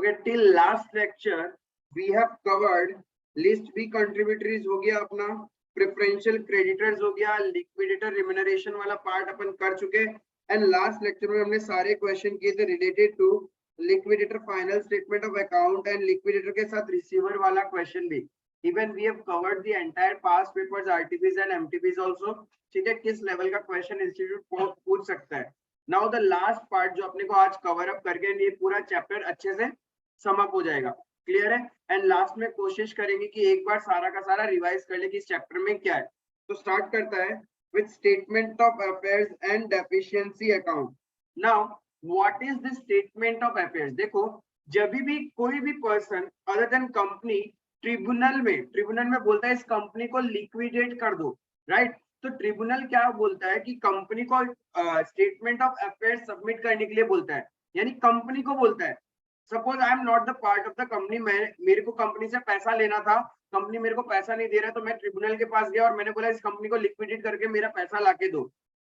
Okay, till last lecture we have covered list B contributories हो गया अपना, preferential creditors हो गया, लिक्विडेटर रिम्यूनरेशन वाला पार्ट अपन कर चुके, एंड लास्ट लेक्चर में हमने सारे क्वेश्चन किए थे related to liquidator final statement of account and liquidator के साथ रिसीवर वाला क्वेश्चन भी। Even we have covered the entire past papers RTPs and MTPs also. ठीक है, किस लेवल का क्वेश्चन इंस्टीट्यूट पूछ सकता है। नाउ द लास्ट पार्ट जो अपने को आज कवर अप करके ये पूरा चैप्टर अच्छे से सम अप हो जाएगा, क्लियर है। एंड लास्ट में कोशिश करेंगे कि एक बार सारा का सारा रिवाइज कर ले कि इस चैप्टर में क्या है। तो स्टार्ट करता है with statement of affairs and deficiency account. Now what is the statement of affairs. देखो, जब भी कोई भी person other than company tribunal में बोलता है इस कंपनी को लिक्विडेट कर दो, राइट। तो ट्रिब्यूनल क्या बोलता है कि कंपनी को स्टेटमेंट ऑफ अफेयर्स सबमिट करने के लिए बोलता है, यानी कंपनी को बोलता है। Suppose I am not the part of the company, मेरे को कंपनी से पैसा लेना था, कंपनी मेरे को पैसा नहीं दे रहा, तो मैं ट्रिब्यूनल के पास गया और मैंने बोला इस कंपनी को लिक्विडेट करके मेरा पैसा लाके दो।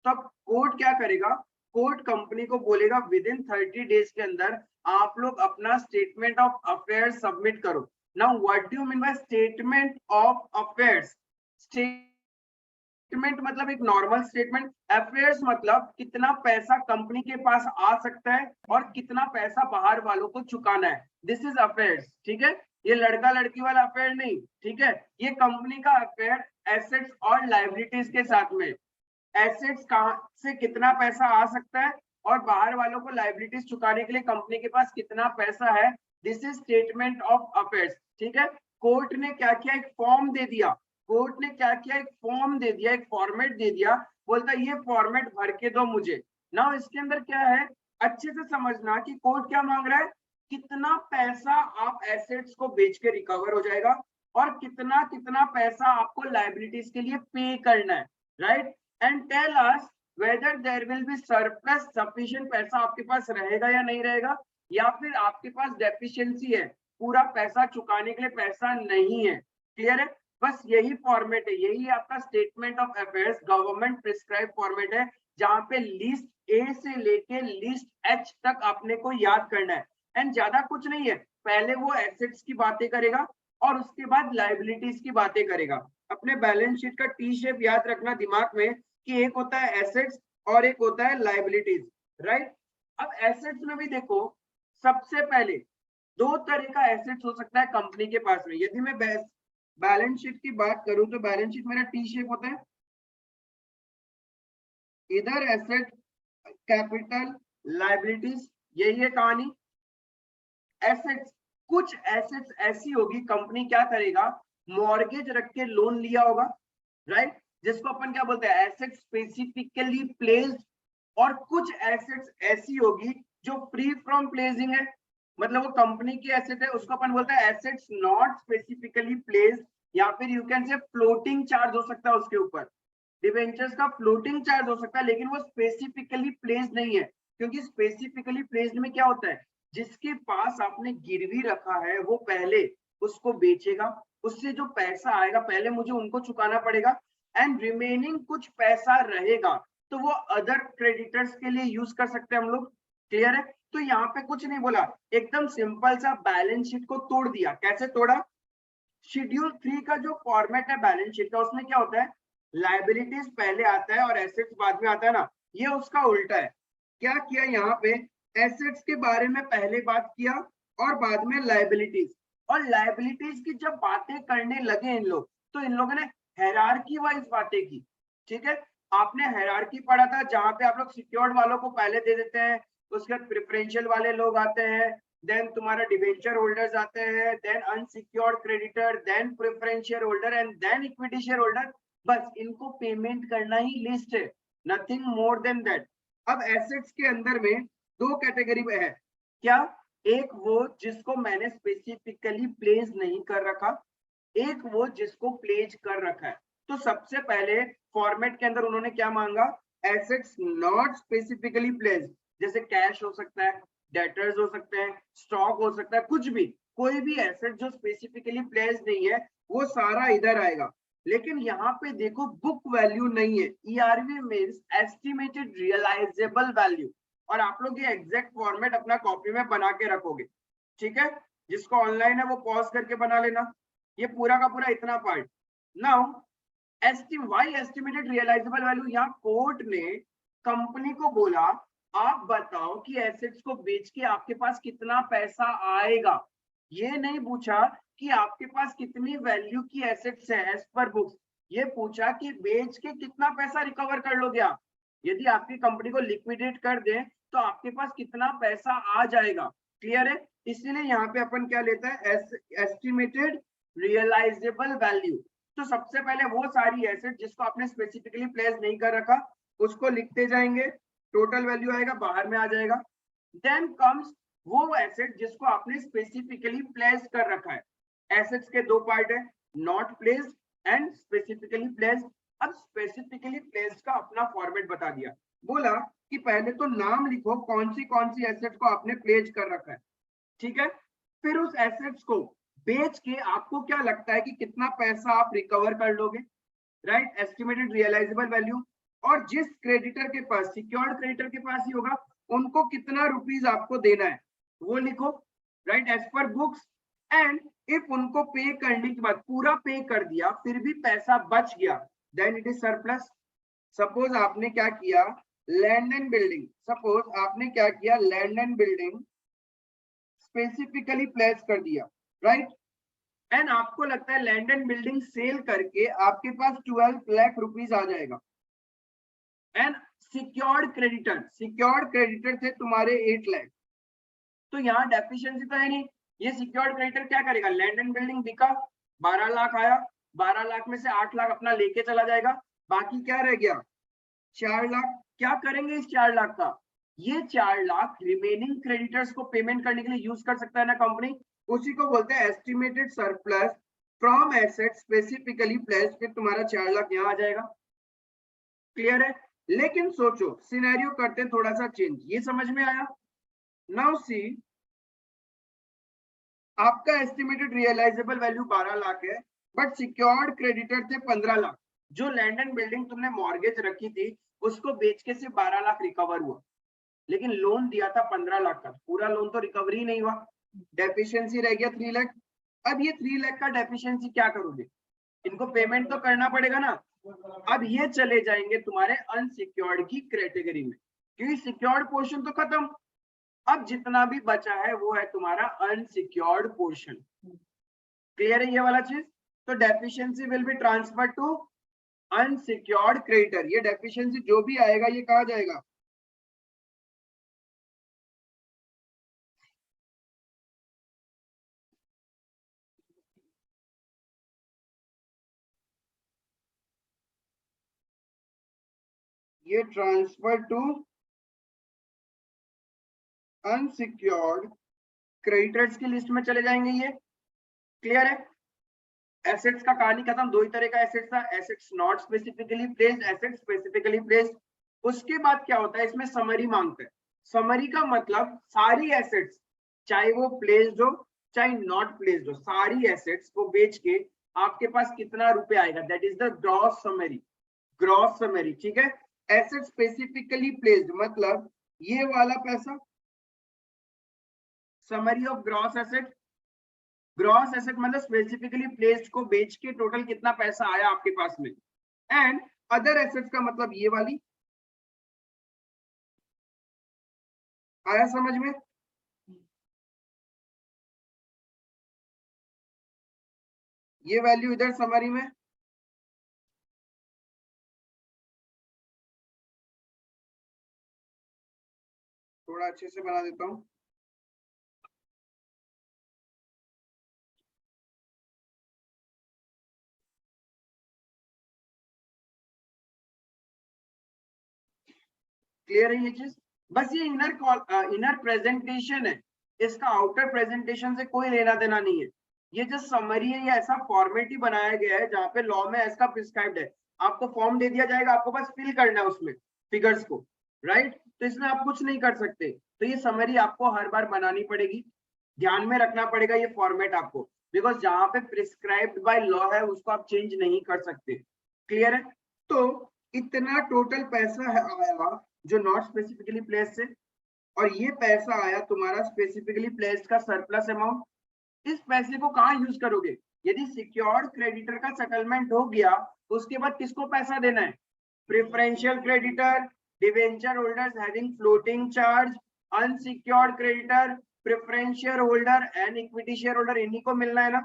तो अब कोर्ट क्या करेगा, कोर्ट कंपनी को बोलेगा विद इन 30 डेज के अंदर आप लोग अपना स्टेटमेंट ऑफ अफेयर्स सबमिट करो। Now what do you mean by statement of affairs. Statement मतलब एक नॉर्मल स्टेटमेंट, अफेयर्स मतलब कितना पैसा कंपनी के पास आ सकता है और कितना पैसा बाहर वालों को चुकाना है, दिस इज अफेयर्स। ठीक है, ये लड़का लड़की वाला अफेयर नहीं, ठीक है, ये कंपनी का अफेयर एसेट्स और लायबिलिटीज के साथ में। एसेट्स कहां से कितना पैसा आ सकता है और बाहर वालों को लायबिलिटीज चुकाने के लिए कंपनी के पास कितना पैसा है, this is statement of affairs. ठीक है, कोर्ट ने क्या किया, एक फॉर्म दे दिया, कोर्ट ने क्या किया, एक फॉर्म दे दिया, एक फॉर्मेट दे दिया, बोलता ये फॉर्मेट भर के दो मुझे। ना इसके अंदर क्या है, अच्छे से समझना कि कोर्ट क्या मांग रहा है, कितना पैसा आप एसेट्स को बेच के रिकवर हो जाएगा और कितना कितना पैसा आपको लायबिलिटीज के लिए पे करना है, right. And tell us whether there will be surplus, sufficient पैसा आपके पास रहेगा या नहीं रहेगा, या फिर आपके पास डेफिशिएंसी है, पूरा पैसा चुकाने के लिए पैसा नहीं है। क्लियर है, बस यही फॉर्मेट है, यही आपका statement of affairs government prescribe format है, जहां पे लिस्ट ए से लेके लिस्ट एच तक आपने को याद करना है। एंड ज्यादा कुछ नहीं है, पहले वो एसेट्स की बातें करेगा और उसके बाद लायबिलिटीज की बातें करेगा। अपने बैलेंस शीट का टी शेप याद रखना दिमाग में कि एक होता है एसेट्स और एक होता है लायबिलिटीज, राइट। अब एसेट्स में भी देखो, सबसे पहले दो तरह का एसेट्स हो सकता है कंपनी के पास में। यदि मैं बैलेंस शीट की बात करूं तो बैलेंस शीट मेरा टी शेप होता है, इधर एसेट कैपिटल लायबिलिटीज, यही है कहानी। एसेट्स, कुछ एसेट्स ऐसी होगी कंपनी क्या करेगा, मॉर्गेज रख के लोन लिया होगा, राइट, जिसको अपन क्या बोलते हैं एसेट स्पेसिफिकली प्लेस्ड। और कुछ एसेट्स ऐसी होगी जो फ्री फ्रॉम प्लेसिंग है, मतलब वो कंपनी की एसेट है, उसको अपन बोलते हैं एसेट्स नॉट स्पेसिफिकली प्लेस्ड, या फिर you can say floating charge हो सकता है उसके ऊपर। डिबेंचर्स का फ्लोटिंग चार्ज हो सकता है लेकिन वो स्पेसिफिकली प्लेस्ड नहीं है, क्योंकि स्पेसिफिकली प्लेस्ड में क्या होता है, जिसके पास आपने गिरवी रखा है वो पहले उसको बेचेगा, उससे जो पैसा आएगा पहले मुझे उनको चुकाना पड़ेगा, एंड रिमेनिंग कुछ पैसा रहेगा तो वो अदर क्रेडिटर्स के लिए यूज कर सकते हैं हम लोग। क्लियर है, तो यहाँ पे कुछ नहीं बोला, एकदम सिंपल सा बैलेंस शीट को तोड़ दिया। कैसे तोड़ा, शेड्यूल 3 का जो फॉर्मेट है बैलेंस शीट का, उसमें क्या होता है, लायबिलिटीज पहले आता है और एसेट्स बाद में आता है ना, ये उसका उल्टा है। क्या किया यहाँ पे, एसेट्स के बारे में पहले बात किया और बाद में लायबिलिटीज, और लायबिलिटीज की जब बातें करने लगे इन लोग, तो इन लोगों ने हायरार्की वाइज बातें की। ठीक है, आपने हायरार्की पढ़ा था जहां पे आप लोग सिक्योर्ड वालों को पहले दे देते हैं, उसके बाद प्रेफरेंशियल वाले लोग आते हैं, देन तुम्हारा डिबेंचर होल्डर्स आते हैं, then unsecured creditor, then preferential holder and then equity share holder. बस इनको पेमेंट करना ही लिस्ट है, नथिंग मोर देन दैट। अब एसेट्स के अंदर में दो कैटेगरी है, क्या, एक वो जिसको मैंने स्पेसिफिकली प्लेस नहीं कर रखा, एक वो जिसको प्लेस कर रखा है। तो सबसे पहले फॉर्मेट के अंदर उन्होंने क्या मांगा, एसेट्स नॉट स्पेसिफिकली प्लेस, जैसे कैश हो सकता है, डेटर्स हो सकते हैं, स्टॉक हो सकता है, कुछ भी, कोई भी एसेट जो स्पेसिफिकली प्लेस नहीं है वो सारा इधर आएगा। लेकिन यहाँ पे देखो बुक वैल्यू नहीं है, ERV means estimated realisable value, और आप लोग ये एग्जैक्ट फॉर्मेट अपना कॉपी में बना के रखोगे। ठीक है, जिसको ऑनलाइन है वो पॉज करके बना लेना, ये पूरा का पूरा इतना part. Now why estimated realisable value, यहाँ कोर्ट ने कंपनी को बोला आप बताओ कि एसेट्स को बेच के आपके पास कितना पैसा आएगा, ये नहीं पूछा कि आपके पास कितनी वैल्यू की एसेट्स है एज पर बुक्स, ये पूछा कि बेच के कितना पैसा रिकवर कर लोगे आप, यदि आपकी कंपनी को लिक्विडेट कर दे तो आपके पास कितना पैसा आ जाएगा। क्लियर है, इसीलिए यहाँ पे अपन क्या लेता है, एस्टिमेटेड रियलाइजेबल वैल्यू। तो सबसे पहले वो सारी एसेट जिसको आपने स्पेसिफिकली प्लेस नहीं कर रखा उसको लिखते जाएंगे, टोटल वैल्यू आएगा बाहर में आ जाएगा। देन कम्स वो एसेट जिसको आपने स्पेसिफिकली प्लेस कर रखा है। एसेट्स के दो पार्ट है, not placed and specifically placed. अब स्पेसिफिकली प्लेस्ड का अपना फॉर्मेट बता दिया, बोला कि पहले तो नाम लिखो कौन सी एसेट को आपने प्लेस कर रखा है, ठीक है, फिर उस एसेट्स को बेच के आपको क्या लगता है कि कितना पैसा आप रिकवर कर लोगे, राइट, एस्टिमेटेड रियलाइजेबल वैल्यू। और जिस क्रेडिटर के पास, सिक्योर्ड क्रेडिटर के पास ही होगा, उनको कितना रुपीस आपको देना है वो लिखो, right, as per books. And if उनको पे करने के बाद पूरा पे कर दिया फिर भी पैसा बच गया, then it is surplus. Suppose आपने क्या किया, लैंड एंड बिल्डिंग, सपोज आपने क्या किया, land and building specifically place कर दिया, राइट, एंड आपको लगता है लैंड एंड बिल्डिंग सेल करके आपके पास 12 लाख रुपीस आ जाएगा। एंड सिक्योर्ड क्रेडिटर थे तुम्हारे 8 लाख, तो यहाँ डेफिशिएंसी तो है नहीं, ये सिक्योर्ड क्रेडिटर क्या करेगा, लैंड एंड बिल्डिंग बिका, 12 लाख आया, 12 लाख में से 8 लाख अपना लेके चला जाएगा, बाकी क्या रह गया, 4 लाख। क्या करेंगे इस 4 लाख का, ये 4 लाख रिमेनिंग क्रेडिटर्स को पेमेंट करने के लिए यूज कर सकता है ना कंपनी, उसी को बोलते हैं estimated surplus from asset specifically placed, फिर तुम्हारा 4 लाख यहाँ आ जाएगा। क्लियर है, लेकिन सोचो सिनेरियो करते हैं थोड़ा सा चेंज, ये समझ में आया। नाउ सी, आपका एस्टिमेटेड रियलाइजेबल वैल्यू 12 लाख है, बट सिक्योर्ड क्रेडिटर थे 15 लाख। जो लैंड एंड बिल्डिंग तुमने मॉर्गेज रखी थी उसको बेच के सिर्फ 12 लाख रिकवर हुआ, लेकिन लोन दिया था 15 लाख का, पूरा लोन तो रिकवरी नहीं हुआ, डेफिशिएंसी रह गया 3 लाख। अब ये 3 लाख का डेफिशिएंसी क्या करोगे, इनको पेमेंट तो करना पड़ेगा ना। अब ये चले जाएंगे तुम्हारे अनसिक्योर्ड की कैटेगरी में, क्योंकि सिक्योर्ड पोर्शन तो खत्म, अब जितना भी बचा है वो है तुम्हारा अनसिक्योर्ड पोर्शन। क्लियर है ये वाला चीज, तो deficiency will be transfer to unsecured creditor, ये डेफिशिएंसी जो भी आएगा ये कहा जाएगा, ये ट्रांसफर टू अनसिक्योर्ड क्रेडिटर्स की लिस्ट में चले जाएंगे ये। क्लियर है, एसेट्स का कहानी खत्म, दो ही तरह का एसेट्स था, assets not specifically placed, assets specifically placed. उसके बाद क्या होता है, इसमें समरी मांगते हैं। समरी का मतलब सारी एसेट्स, चाहे वो प्लेस्ड हो चाहे नॉट प्लेस्ड हो, सारी एसेट्स को बेच के आपके पास कितना रुपए आएगा, that is the gross summary, gross summary, ठीक है। एसेट स्पेसिफिकली प्लेस्ड मतलब ये वाला पैसा, summary of gross asset, gross asset मतलब स्पेसिफिकली प्लेस्ड को बेच के टोटल कितना पैसा आया आपके पास में। एंड अदर एसेट्स का मतलब ये वाली, आया समझ में, ये वैल्यू इधर समरी में, थोड़ा अच्छे से बना देता हूं। क्लियर है ये चीज, बस ये इनर प्रेजेंटेशन है, इसका आउटर प्रेजेंटेशन से कोई लेना देना नहीं है। ये जो समरी है ये ऐसा फॉर्मेट ही बनाया गया है जहाँ पे लॉ में ऐसा प्रिस्क्राइब्ड है, आपको फॉर्म दे दिया जाएगा, आपको बस फिल करना है उसमें फिगर्स को, राइट, तो इसमें आप कुछ नहीं कर सकते। तो ये समरी आपको हर बार बनानी पड़ेगी, ध्यान में रखना पड़ेगा ये फॉर्मेट आपको, बिकॉज जहाँ पे प्रिस्क्राइब्ड बाय लॉ है उसको आप चेंज नहीं कर सकते। क्लियर है, तो इतना टोटल पैसा है आया जो नॉट स्पेसिफिकली प्लेस से, और ये पैसा आया तुम्हारा स्पेसिफिकली प्लेस्ड का सरप्लस अमाउंट। इस पैसे को कहाँ यूज करोगे? यदि सिक्योर्ड क्रेडिटर का सेटलमेंट हो गया उसके बाद किसको पैसा देना है? Preferential creditor, debenture holders having floating charge, unsecured creditor, preferential holder and equity share holder, इन्हीं को मिलना है ना।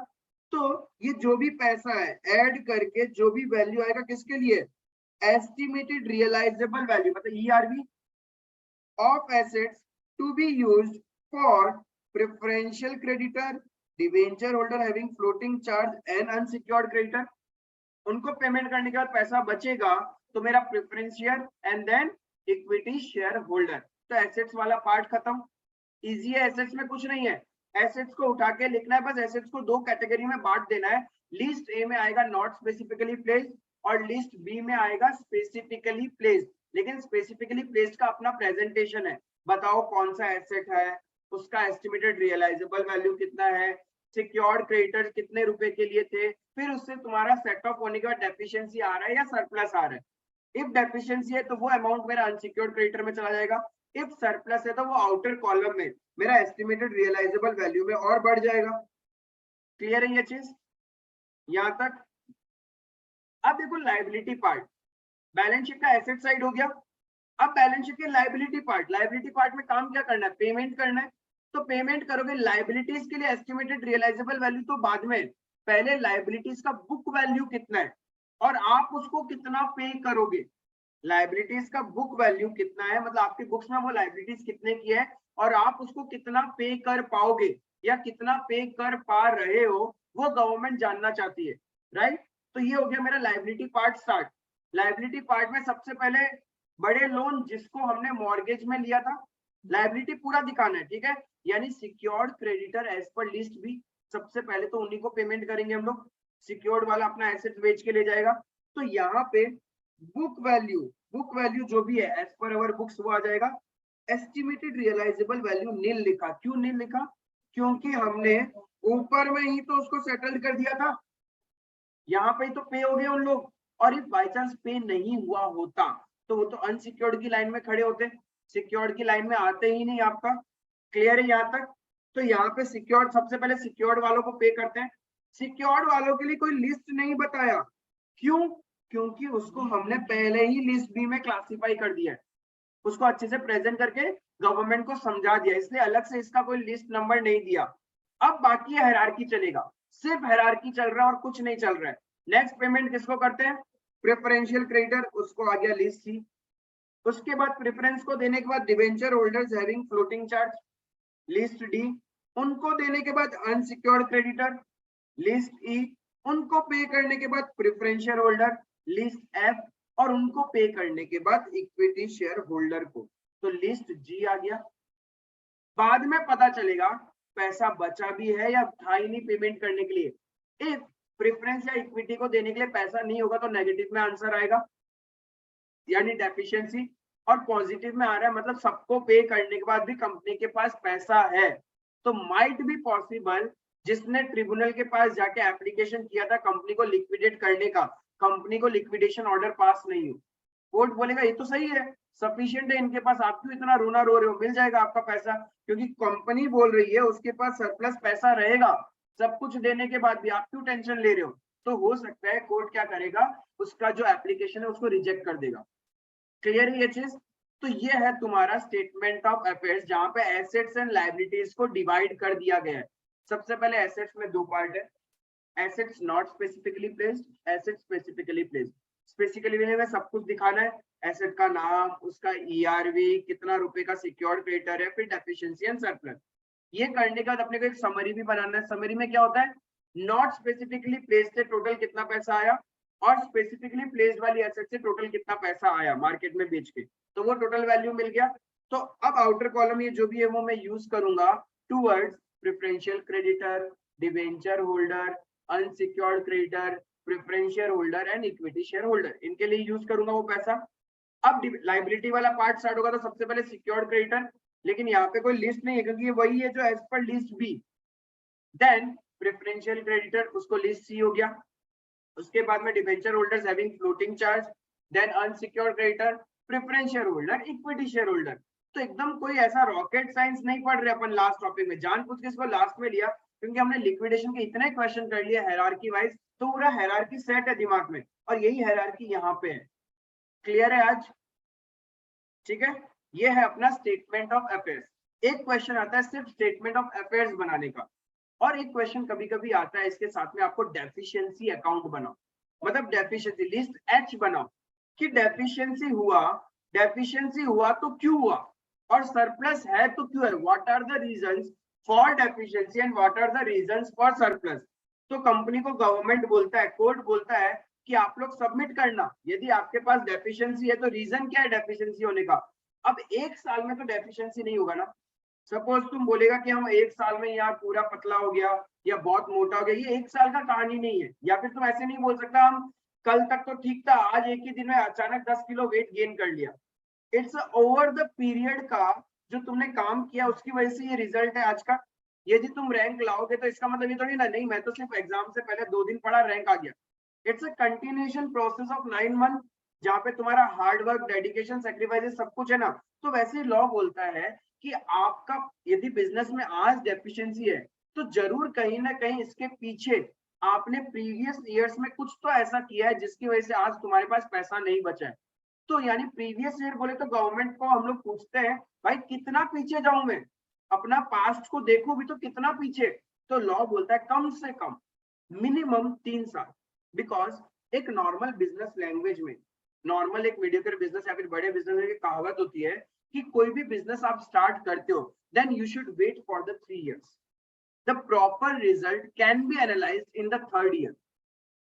तो ये जो भी पैसा है ऐड करके जो भी वैल्यू आएगा किसके लिए? एस्टिमेटेड रियलाइजेबल वैल्यू मतलब ERV of assets to be used for preferential creditor, debenture holder having floating charge and unsecured creditor। उनको पेमेंट करने के बाद पैसा बचेगा तो मेरा preferential and then equity share holder. तो एसेट्स वाला पार्ट खत्म। इजी है, एसेट्स में कुछ नहीं है, एसेट्स को उठा के लिखना है बस। एसेट्स को दो कैटेगरी में बांट देना है, लिस्ट ए में आएगा नॉट स्पेसिफिकली प्लेस्ड और लिस्ट बी में आएगा स्पेसिफिकली प्लेस्ड। लेकिन स्पेसिफिकली प्लेस्ड का अपना प्रेजेंटेशन है, बताओ कौन सा एसेट है, उसका एस्टिमेटेड रियलाइजेबल वैल्यू कितना है, सिक्योर्ड क्रेडिटर्स कितने रुपए के लिए थे, फिर उससे तुम्हारा सेट ऑफ होने के बाद डेफिशिएंसी आ रहा है या सरप्लस आ रहा है। इफ डेफिशिएंसी है तो वो अमाउंट मेरा अनसिक्योर्ड क्रेडिटर में चला जाएगा, इफ सरप्लस है तो वो आउटर कॉलम में मेरा एस्टिमेटेड रियलाइजेबल वैल्यू में और बढ़ जाएगा। क्लियर है ये चीज यहां तक? अब देखो लायबिलिटी पार्ट, बैलेंस शीट का एसेट साइड हो गया। अब बैलेंस शीट के लायबिलिटी पार्ट में काम क्या करना है? पेमेंट करना है। तो पेमेंट करोगे लायबिलिटीज के लिए एस्टिमेटेड रियलाइजेबल वैल्यू तो बाद में, पहले लायबिलिटीज का बुक वैल्यू कितना है और आप उसको कितना पे करोगे। लायबिलिटीज का बुक वैल्यू कितना है मतलब आपकी बुक्स में वो लायबिलिटीज कितने की है और आप उसको कितना पे कर पाओगे या कितना पे कर पा रहे हो वो गवर्नमेंट जानना चाहती है, राइट। तो ये हो गया मेरा liability part start. Liability part में सबसे पहले बड़े लोन जिसको हमने मॉर्गेज में लिया था, लायबिलिटी पूरा दिखाना है, ठीक है। यानी secured creditor as per list भी, सबसे पहले तो उन्हीं को पेमेंट करेंगे हम लोग। सिक्योर्ड वाला अपना एसेट बेच के ले जाएगा। तो यहाँ पे बुक वैल्यू जो भी है एज पर अवर बुक्स वो आ जाएगा। एस्टिमेटेड रियलाइजेबल वैल्यू नील लिखा, क्यों नील लिखा? क्योंकि हमने ऊपर में ही तो उसको सेटल कर दिया था, यहाँ पे तो पे हो गए उन लोग। और इफ बाई चांस पे नहीं हुआ होता तो वो तो अनसिक्योर्ड की लाइन में खड़े होते, सिक्योर्ड की लाइन में आते ही नहीं आपका। क्लियर है यहाँ तक? तो यहाँ पे सिक्योर्ड, सबसे पहले सिक्योर्ड वालों को पे करते हैं। सिक्योर्ड वालों के लिए कोई लिस्ट नहीं बताया, क्यों? क्योंकि उसको हमने पहले ही लिस्ट बी में क्लासिफाई कर दिया है, उसको अच्छे से प्रेजेंट करके गवर्नमेंट को समझा दिया, इसलिए अलग से इसका कोई लिस्ट नंबर नहीं दिया। अब बाकी है हायरार्की चलेगा, सिर्फ हायरार्की चल रहा है और कुछ नहीं चल रहा है। नेक्स्ट पेमेंट किसको करते हैं? प्रेफरेंशियल क्रेडिटर, उसको आ गया लिस्ट सी। उसके बाद प्रेफरेंस को देने के बाद debenture holders having floating charge, list D. उनको देने के बाद अनसिक्योर्ड क्रेडिटर, लिस्ट ई। उनको पे करने के बाद प्रेफरेंशियल होल्डर, लिस्ट एफ। और उनको पे करने के बाद इक्विटी शेयर होल्डर को, तो लिस्ट जी आ गया। बाद में पता चलेगा पैसा बचा भी है या था ही नहीं पेमेंट करने के लिए। इफ प्रेफरेंस या इक्विटी को देने के लिए पैसा नहीं होगा तो नेगेटिव में आंसर आएगा, यानी डेफिशिएंसी। और पॉजिटिव में आ रहा है मतलब सबको पे करने के बाद भी कंपनी के पास पैसा है। तो माइट बी पॉसिबल जिसने ट्रिब्यूनल के पास जाके एप्लीकेशन किया था कंपनी को लिक्विडेट करने का, कंपनी को लिक्विडेशन ऑर्डर पास नहीं हो, कोर्ट बोलेगा ये तो सही है, सफिशिएंट है इनके पास, आप क्यों इतना रोना रो रहे हो, मिल जाएगा आपका पैसा। क्योंकि कंपनी बोल रही है उसके पास सरप्लस पैसा रहेगा, सब कुछ देने के बाद भी आप क्यों टेंशन ले रहे हो। तो हो सकता है कोर्ट क्या करेगा, उसका जो एप्लीकेशन है उसको रिजेक्ट कर देगा। क्लियर है ये चीज? तो ये है तुम्हारा स्टेटमेंट ऑफ अफेयर्स जहां पे एसेट्स एंड लायबिलिटीज को डिवाइड कर दिया गया है। सबसे पहले एसेट्स में दो पार्ट है, assets not specifically placed, assets specifically placed. Specifically में सब कुछ दिखाना है, एसेट का नाम, उसका ERV, कितना रुपए का सिक्योर्ड क्रेडिटर है, फिर डेफिशिएंसी एंड सरप्लस। ये करने के बाद अपने को एक समरी भी बनाना है। समरी में क्या होता है, नॉट स्पेसिफिकली प्लेस्ड से टोटल कितना पैसा आया और स्पेसिफिकली प्लेस्ड वाली एसेट से टोटल कितना पैसा आया मार्केट में बेच के, तो वो टोटल वैल्यू मिल गया। तो अब आउटर कॉलम ये जो भी है वो मैं यूज करूंगा towards preferential creditor, debenture holder, unsecured creditor, preferential holder and equity share holder, इनके लिए यूज करूंगा वो पैसा। अब लाइबिलिटी वाला पार्ट स्टार्ट होगा तो सबसे पहले सिक्योर्ड क्रेडिटर, लेकिन यहाँ पे कोई लिस्ट नहीं है क्योंकि ये वही है जो as per list B. Then preferential creditor, उसको लिस्ट सी हो गया। उसके बाद में debenture holders having floating charge, then unsecured creditor, preferential holder, equity share holder. तो एकदम कोई ऐसा रॉकेट साइंस नहीं पढ़ रहे अपन लास्ट टॉपिक में, जानबूझ के इसको लास्ट में लिया क्योंकि हमने लिक्विडेशन के इतने क्वेश्चन कर लिए हायरार्की वाइज, तो पूरा हायरार्की सेट है दिमाग में और यही हायरार्की यहाँ पे है। क्लियर है आज? ठीक है, ये है अपना स्टेटमेंट ऑफ अफेयर्स। एक क्वेश्चन आता है सिर्फ स्टेटमेंट ऑफ अफेयर्स बनाने का, और एक क्वेश्चन कभी कभी आता है इसके साथ में आपको डेफिशिएंसी अकाउंट बनाओ, मतलब डेफिशिएंसी लिस्ट एच बनाओ कि डेफिशिएंसी हुआ तो क्यों हुआ, और सरप्लस है तो क्यों है, what are the reasons for deficiency and what are the reasons for surplus. तो कंपनी को गवर्नमेंट बोलता है, कोर्ट बोलता है कि आप लोग सबमिट करना, यदि आपके पास डेफिशिएंसी है तो रीजन क्या है डेफिशिएंसी होने का। अब एक साल में तो डेफिशिएंसी नहीं होगा ना, सपोज तुम बोलेगा कि हम एक साल में यार पूरा पतला हो गया या बहुत मोटा हो गया, ये एक साल का कहानी नहीं है। या फिर तुम ऐसे नहीं बोल सकता हम कल तक तो ठीक था, आज एक ही दिन में अचानक 10 किलो वेट गेन कर लिया। इट्स ओवर द पीरियड का जो तुमने काम किया उसकी वजह से ये रिजल्ट है आज का। यदि तुम रैंक लाओगे तो इसका मतलब ये तो नहीं मैं तो सिर्फ एग्जाम से पहले 2 दिन पढ़ा रैंक आ गया। It's a continuation process of 9 month जहाँ पे तुम्हारा हार्ड वर्क, डेडिकेशन, सेक्रीफाइस सब कुछ है ना। तो वैसे लॉ बोलता है कि आपका यदि बिजनेस में आज डेफिशिएंसी है तो जरूर कहीं ना कहीं इसके पीछे आपने प्रीवियस ईयर्स में कुछ तो ऐसा किया है जिसकी वजह से आज तुम्हारे पास पैसा नहीं बचा है। तो यानी प्रीवियस ईयर बोले तो गवर्नमेंट को हम लोग पूछते हैं भाई कितना पीछे जाऊं मैं, अपना पास्ट को देखो भी तो कितना पीछे। तो लॉ बोलता है कम से कम मिनिमम 3 साल, बिकॉज एक नॉर्मल बिजनेस लैंग्वेज में, नॉर्मल एक मीडियोकर बिजनेस या फिर बड़े बिजनेस की कहावत होती है कि कोई भी बिजनेस आप स्टार्ट करते हो then you should wait for the 3 years। The proper result can be analysed in the 3rd year,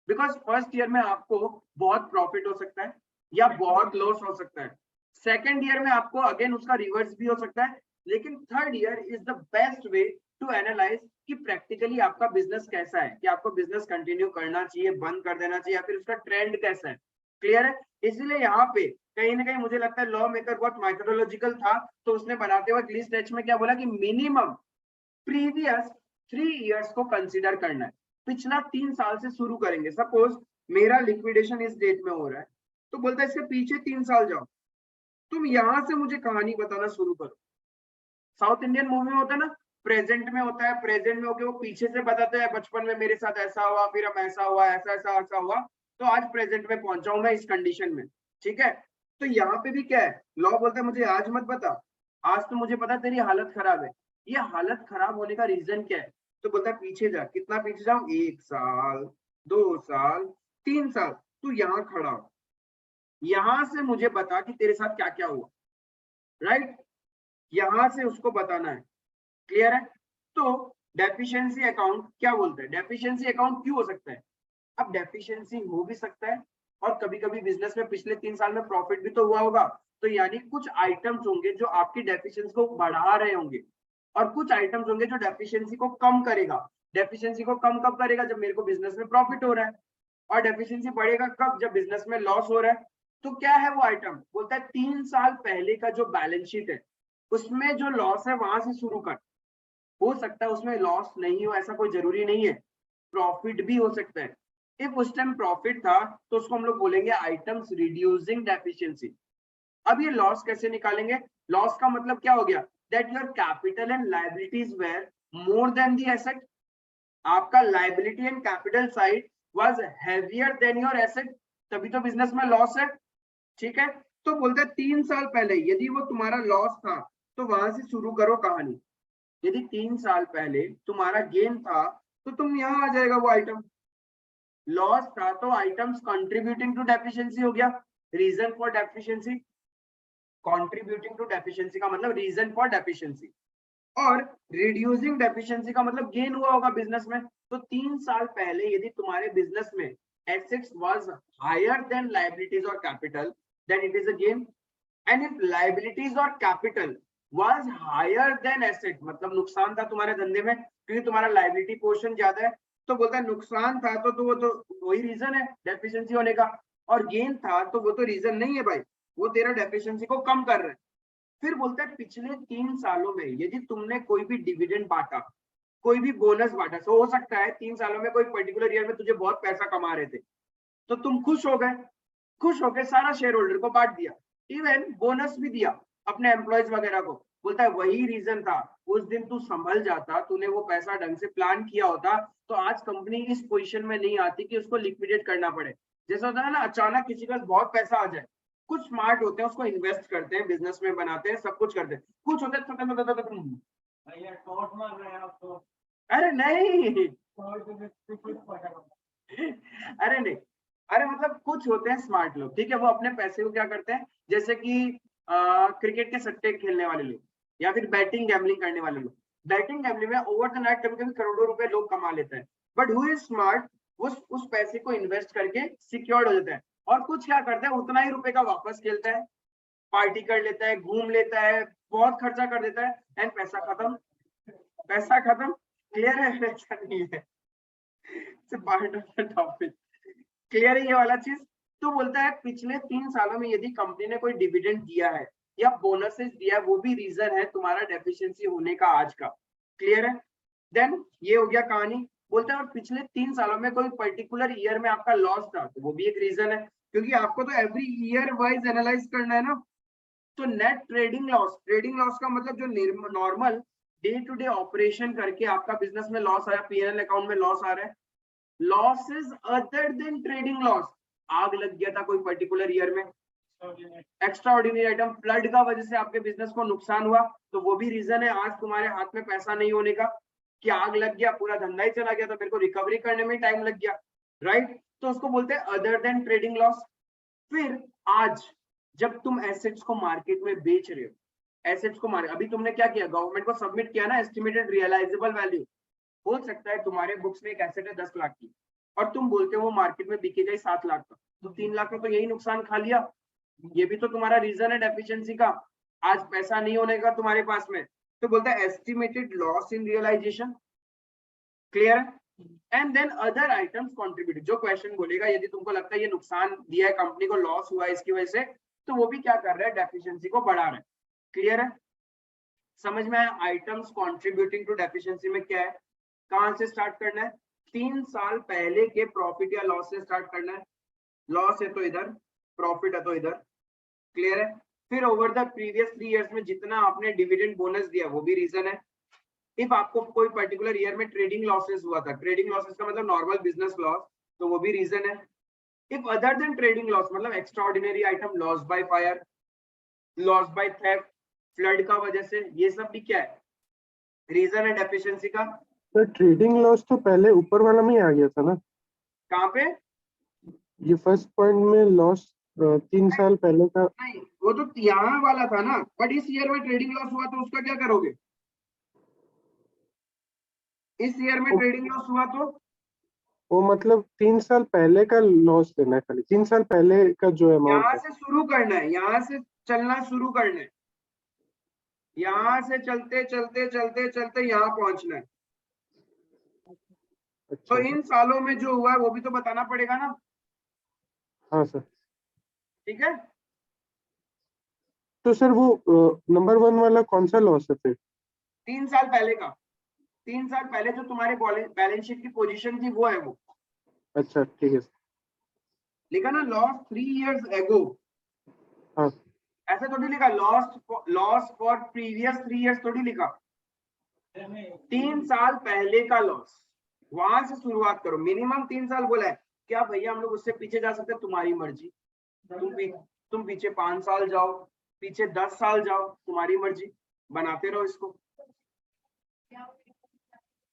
because first year में आपको बहुत प्रॉफिट हो सकता है या बहुत लॉस हो सकता है, सेकेंड ईयर में आपको अगेन उसका रिवर्स भी हो सकता है, लेकिन 3rd year is the best way to analyse कि प्रैक्टिकली आपका बिजनेस कैसा है, कि आपको बिजनेस कंटिन्यू करना चाहिए, बंद कर देना चाहिए, या फिर उसका ट्रेंड कैसा है। क्लियर है? इसलिए यहाँ पे कहीं ना कहीं मुझे लगता है लॉ मेकर बहुत माइथोलॉजिकल था, तो उसने बनाते हुए लिस्ट एच में क्या बोला कि मिनिमम प्रीवियस 3 years को कंसिडर करना है, पिछला 3 साल से शुरू करेंगे। सपोज मेरा लिक्विडेशन इस डेट में हो रहा है तो बोलता है इसके पीछे 3 साल जाओ, तुम यहां से मुझे कहानी बताना शुरू करो। साउथ इंडियन मूवी में होता है ना, प्रेजेंट में होता है, प्रेजेंट में होके वो पीछे से बताते हैं बचपन में मेरे साथ ऐसा हुआ, फिर अब ऐसा हुआ, ऐसा ऐसा ऐसा हुआ, तो आज प्रेजेंट में पहुंचा हूं मैं इस कंडीशन में। ठीक है, तो यहाँ पे भी क्या है, लॉ बोलता है मुझे आज मत बता, आज तो मुझे पता तेरी हालत खराब है। ये हालत खराब होने का रीजन क्या है, तो बोलता है पीछे जा, कितना पीछे जाऊं, 1 साल, 2 साल, 3 साल, तू यहाँ खड़ा हो, यहां से मुझे बता कि तेरे साथ क्या क्या हुआ। राइट, यहां से उसको बताना है। क्लियर है? तो डेफिशिएंसी अकाउंट क्या बोलता है, डेफिशिएंसी अकाउंट क्यों हो सकता है। अब डेफिशिएंसी हो भी सकता है और कभी कभी बिजनेस में पिछले 3 साल में प्रॉफिट भी तो हुआ होगा, तो यानी कुछ आइटम्स होंगे जो आपकी डेफिशिएंसी को बढ़ा रहे होंगे और कुछ आइटम्स होंगे जो डेफिशिएंसी को कम करेगा। डेफिशिएंसी को कम कब करेगा, जब मेरे को बिजनेस में प्रॉफिट हो रहा है, और डेफिशिएंसी बढ़ेगा कब, जब बिजनेस में लॉस हो रहा है। तो क्या है वो आइटम, बोलता है 3 साल पहले का जो बैलेंस शीट है उसमें जो लॉस है वहां से शुरू कर। हो सकता है उसमें लॉस नहीं हो, ऐसा कोई जरूरी नहीं है, प्रॉफिट भी हो सकता है। इफ उस टाइम प्रॉफिट था तो उसको हम लोग बोलेंगे आइटम्स रिड्यूसिंग डेफिशिएंसी। अब ये लॉस कैसे निकालेंगे, लॉस का मतलब क्या हो गया, that your capital and liabilities were more than the asset. आपका liability and capital side was heavier than your asset, तभी तो बिजनेस में लॉस है। ठीक है, तो बोलते हैं 3 साल पहले यदि वो तुम्हारा लॉस था तो वहां से शुरू करो कहानी। यदि 3 साल पहले तुम्हारा गेन था तो तुम यहाँ आ जाएगा वो आइटम। लॉस था तो आइटम्स कंट्रीब्यूटिंग टू डेफिशिएंसी हो गया, reason for deficiency. Contributing to deficiency का मतलब रीजन फॉर डेफिशिएंसी, और रिड्यूसिंग डेफिशिएंसी का मतलब गेन हुआ होगा बिजनेस में। तो 3 साल पहले यदि तुम्हारे बिजनेस में assets was higher than liabilities और capital, then it is a gain. And if liabilities और capital was higher than asset, मतलब नुकसान था तुम्हारे धंधे में क्योंकि तुम्हारा लायबिलिटी पोर्शन ज्यादा है, तो बोलता है नुकसान था तो वो तो वही रीजन है डेफिशिएंसी होने का, और गेन था तो वो तो रीजन नहीं है भाई, वो तेरा डेफिशिएंसी को कम कर रहा है। फिर बोलता है पिछले 3 सालों में यदि तुमने कोई भी डिविडेंड बांटा, कोई भी बोनस बांटा, तो हो सकता है 3 सालों में कोई पर्टिकुलर ईयर में तुझे बहुत पैसा कमा रहे थे तो तुम खुश हो गए, खुश होकर सारा शेयर होल्डर को बांट दिया, इवन बोनस भी दिया, अपने एम्प्लॉयज वगैरह को। बोलता है वही रीजन था, उस दिन तू संभल जाता, तूने वो पैसा ढंग से प्लान किया होता तो आज कंपनी इस पोजीशन में नहीं आती कि उसको लिक्विडेट करना पड़े। जैसा होता है ना, अचानक किसी के पास बहुत पैसा आ जाए, कुछ स्मार्ट होते हैं उसको इन्वेस्ट करते हैं, बिजनेस में बनाते हैं, सब कुछ करते हैं, कुछ होते हैं अरे नहीं अरे नहीं, अरे मतलब कुछ होते हैं स्मार्ट लोग, ठीक है, वो अपने पैसे को क्या करते हैं, जैसे कि क्रिकेट के सट्टे खेलने वाले लोग या फिर बैटिंग गैम्बलिंग करने वाले लोग। बैटिंग गैम्बलिंग में ओवर द नाइट कभी कभी करोड़ों रुपए लोग कमा लेते हैं, बट हु इज स्मार्ट, उस पैसे को इन्वेस्ट करके सिक्योर्ड हो जाता है। और कुछ क्या करता है, उतना ही रुपए का वापस खेलता है, पार्टी कर लेता है, घूम लेता है, बहुत खर्चा कर देता है, एंड पैसा खत्म, पैसा खत्म। क्लियर है? ऐसा नहीं है, part of the topic. Clear है ये वाला चीज? तो बोलता है पिछले 3 सालों में यदि कंपनी ने कोई डिविडेंड दिया है या बोनसेस दिया है, वो भी रीजन है तुम्हारा डेफिशिएंसी होने का आज का। क्लियर है? देन ये हो गया कहानी। बोलते हैं और पिछले 3 सालों में कोई पर्टिकुलर ईयर में आपका लॉस था, तो वो भी एक रीजन है, क्योंकि आपको तो एवरी ईयर वाइज एनालाइज करना है ना। तो नेट ट्रेडिंग लॉस का मतलब जो normal day to day operation करके आपका बिजनेस में लॉस आया, पीएनएल अकाउंट में लॉस आ रहा है, losses other than trading loss. आग लग गया था कोई पर्टिकुलर ईयर में, एक्स्ट्रा ऑर्डिनरी आइटम, फ्लड का वजह से आपके बिजनेस को नुकसान हुआ, तो वो भी रीजन है आज तुम्हारे हाथ में पैसा नहीं होने का, कि आग लग गया, पूरा धंधा ही चला गया, तो मेरे को रिकवरी करने में टाइम लग गया, राइट? तो उसको बोलते हैं अदर देन ट्रेडिंग लॉस। फिर आज जब तुम एसेट्स को मार्केट में बेच रहे हो, एसेट्स को अभी तुमने क्या किया, गवर्नमेंट को सबमिट किया ना एस्टिमेटेड रियलाइजेबल वैल्यू। हो सकता है तुम्हारे बुक्स में एक एसेट है 10 लाख की और तुम बोलते हो वो मार्केट में बिकेगा ही 7 लाख का, तो 3 लाख का तो यही नुकसान खा लिया। ये भी तो तुम्हारा रीजन है डेफिशिएंसी का, आज पैसा नहीं होने का तुम्हारे पास में। तो बोलता है estimated loss in realisation. Clear है? And then other items contribute, जो क्वेश्चन बोलेगा यदि तुमको लगता है ये नुकसान दिया है कंपनी को, लॉस हुआ है इसकी वजह से, तो वो भी क्या कर रहा है, डेफिशिएंसी को बढ़ा रहा है। क्लियर है? समझ में आया? आइटम्स कंट्रीब्यूटिंग टू डेफिशिएंसी में क्या है, कहां से स्टार्ट करना है, 3 साल पहले के प्रॉफिट या लॉस से स्टार्ट करना है। लॉस है तो इधर, प्रॉफिट है तो इधर। क्लियर है? फिर ओवर द प्रीवियस 3 इयर्स में जितना आपने डिविडेंड बोनस दिया वो भी रीजन है। इफ आपको कोई पर्टिकुलर ईयर में ट्रेडिंग लॉसेस हुआ था, ट्रेडिंग लॉसेस का मतलब नॉर्मल बिजनेस लॉस, तो वो भी रीजन है। If other than trading loss मतलब extraordinary item, loss by fire, loss by theft, flood का वजह से, ये सब भी क्या है, रीजन है डेफिशिएंसी का। तो ट्रेडिंग लॉस तो पहले ऊपर वाला में ही आ गया था ना, कहाँ पे? ये फर्स्ट पॉइंट में लॉस 3 साल पहले का। नहीं, वो तो यहाँ वाला था ना, बट इस ईयर में ट्रेडिंग लॉस हुआ तो उसका क्या करोगे? इस ईयर में ट्रेडिंग लॉस हुआ तो वो मतलब 3 साल पहले का लॉस देना है, खाली 3 साल पहले का जो अमाउंट यहाँ है। से शुरू करना है, यहाँ से चलना शुरू करना है, यहाँ से चलते चलते चलते चलते यहाँ पहुंचना है। अच्छा तो इन सालों में जो हुआ है वो भी तो बताना पड़ेगा ना। हाँ सर। ठीक है, तो सर वो नंबर 1 वाला कौन सा लॉस है फिर? 3 साल पहले का, 3 साल पहले जो तुम्हारे बैलेंस शीट की पोजीशन थी वो है वो। अच्छा ठीक है सर। लिखा ना लॉस 3 इयर्स एगो, हाँ ऐसा थोड़ी लिखा, लॉस फॉर प्रीवियस 3 इयर्स थोड़ी लिखा, 3 साल पहले का लॉस, वहां से शुरुआत करो। मिनिमम 3 साल बोला है, क्या भैया हम लोग उससे पीछे जा सकते हैं? तुम्हारी मर्जी, तुम पीछे 5 साल जाओ, पीछे 10 साल जाओ, तुम्हारी मर्जी, बनाते रहो इसको।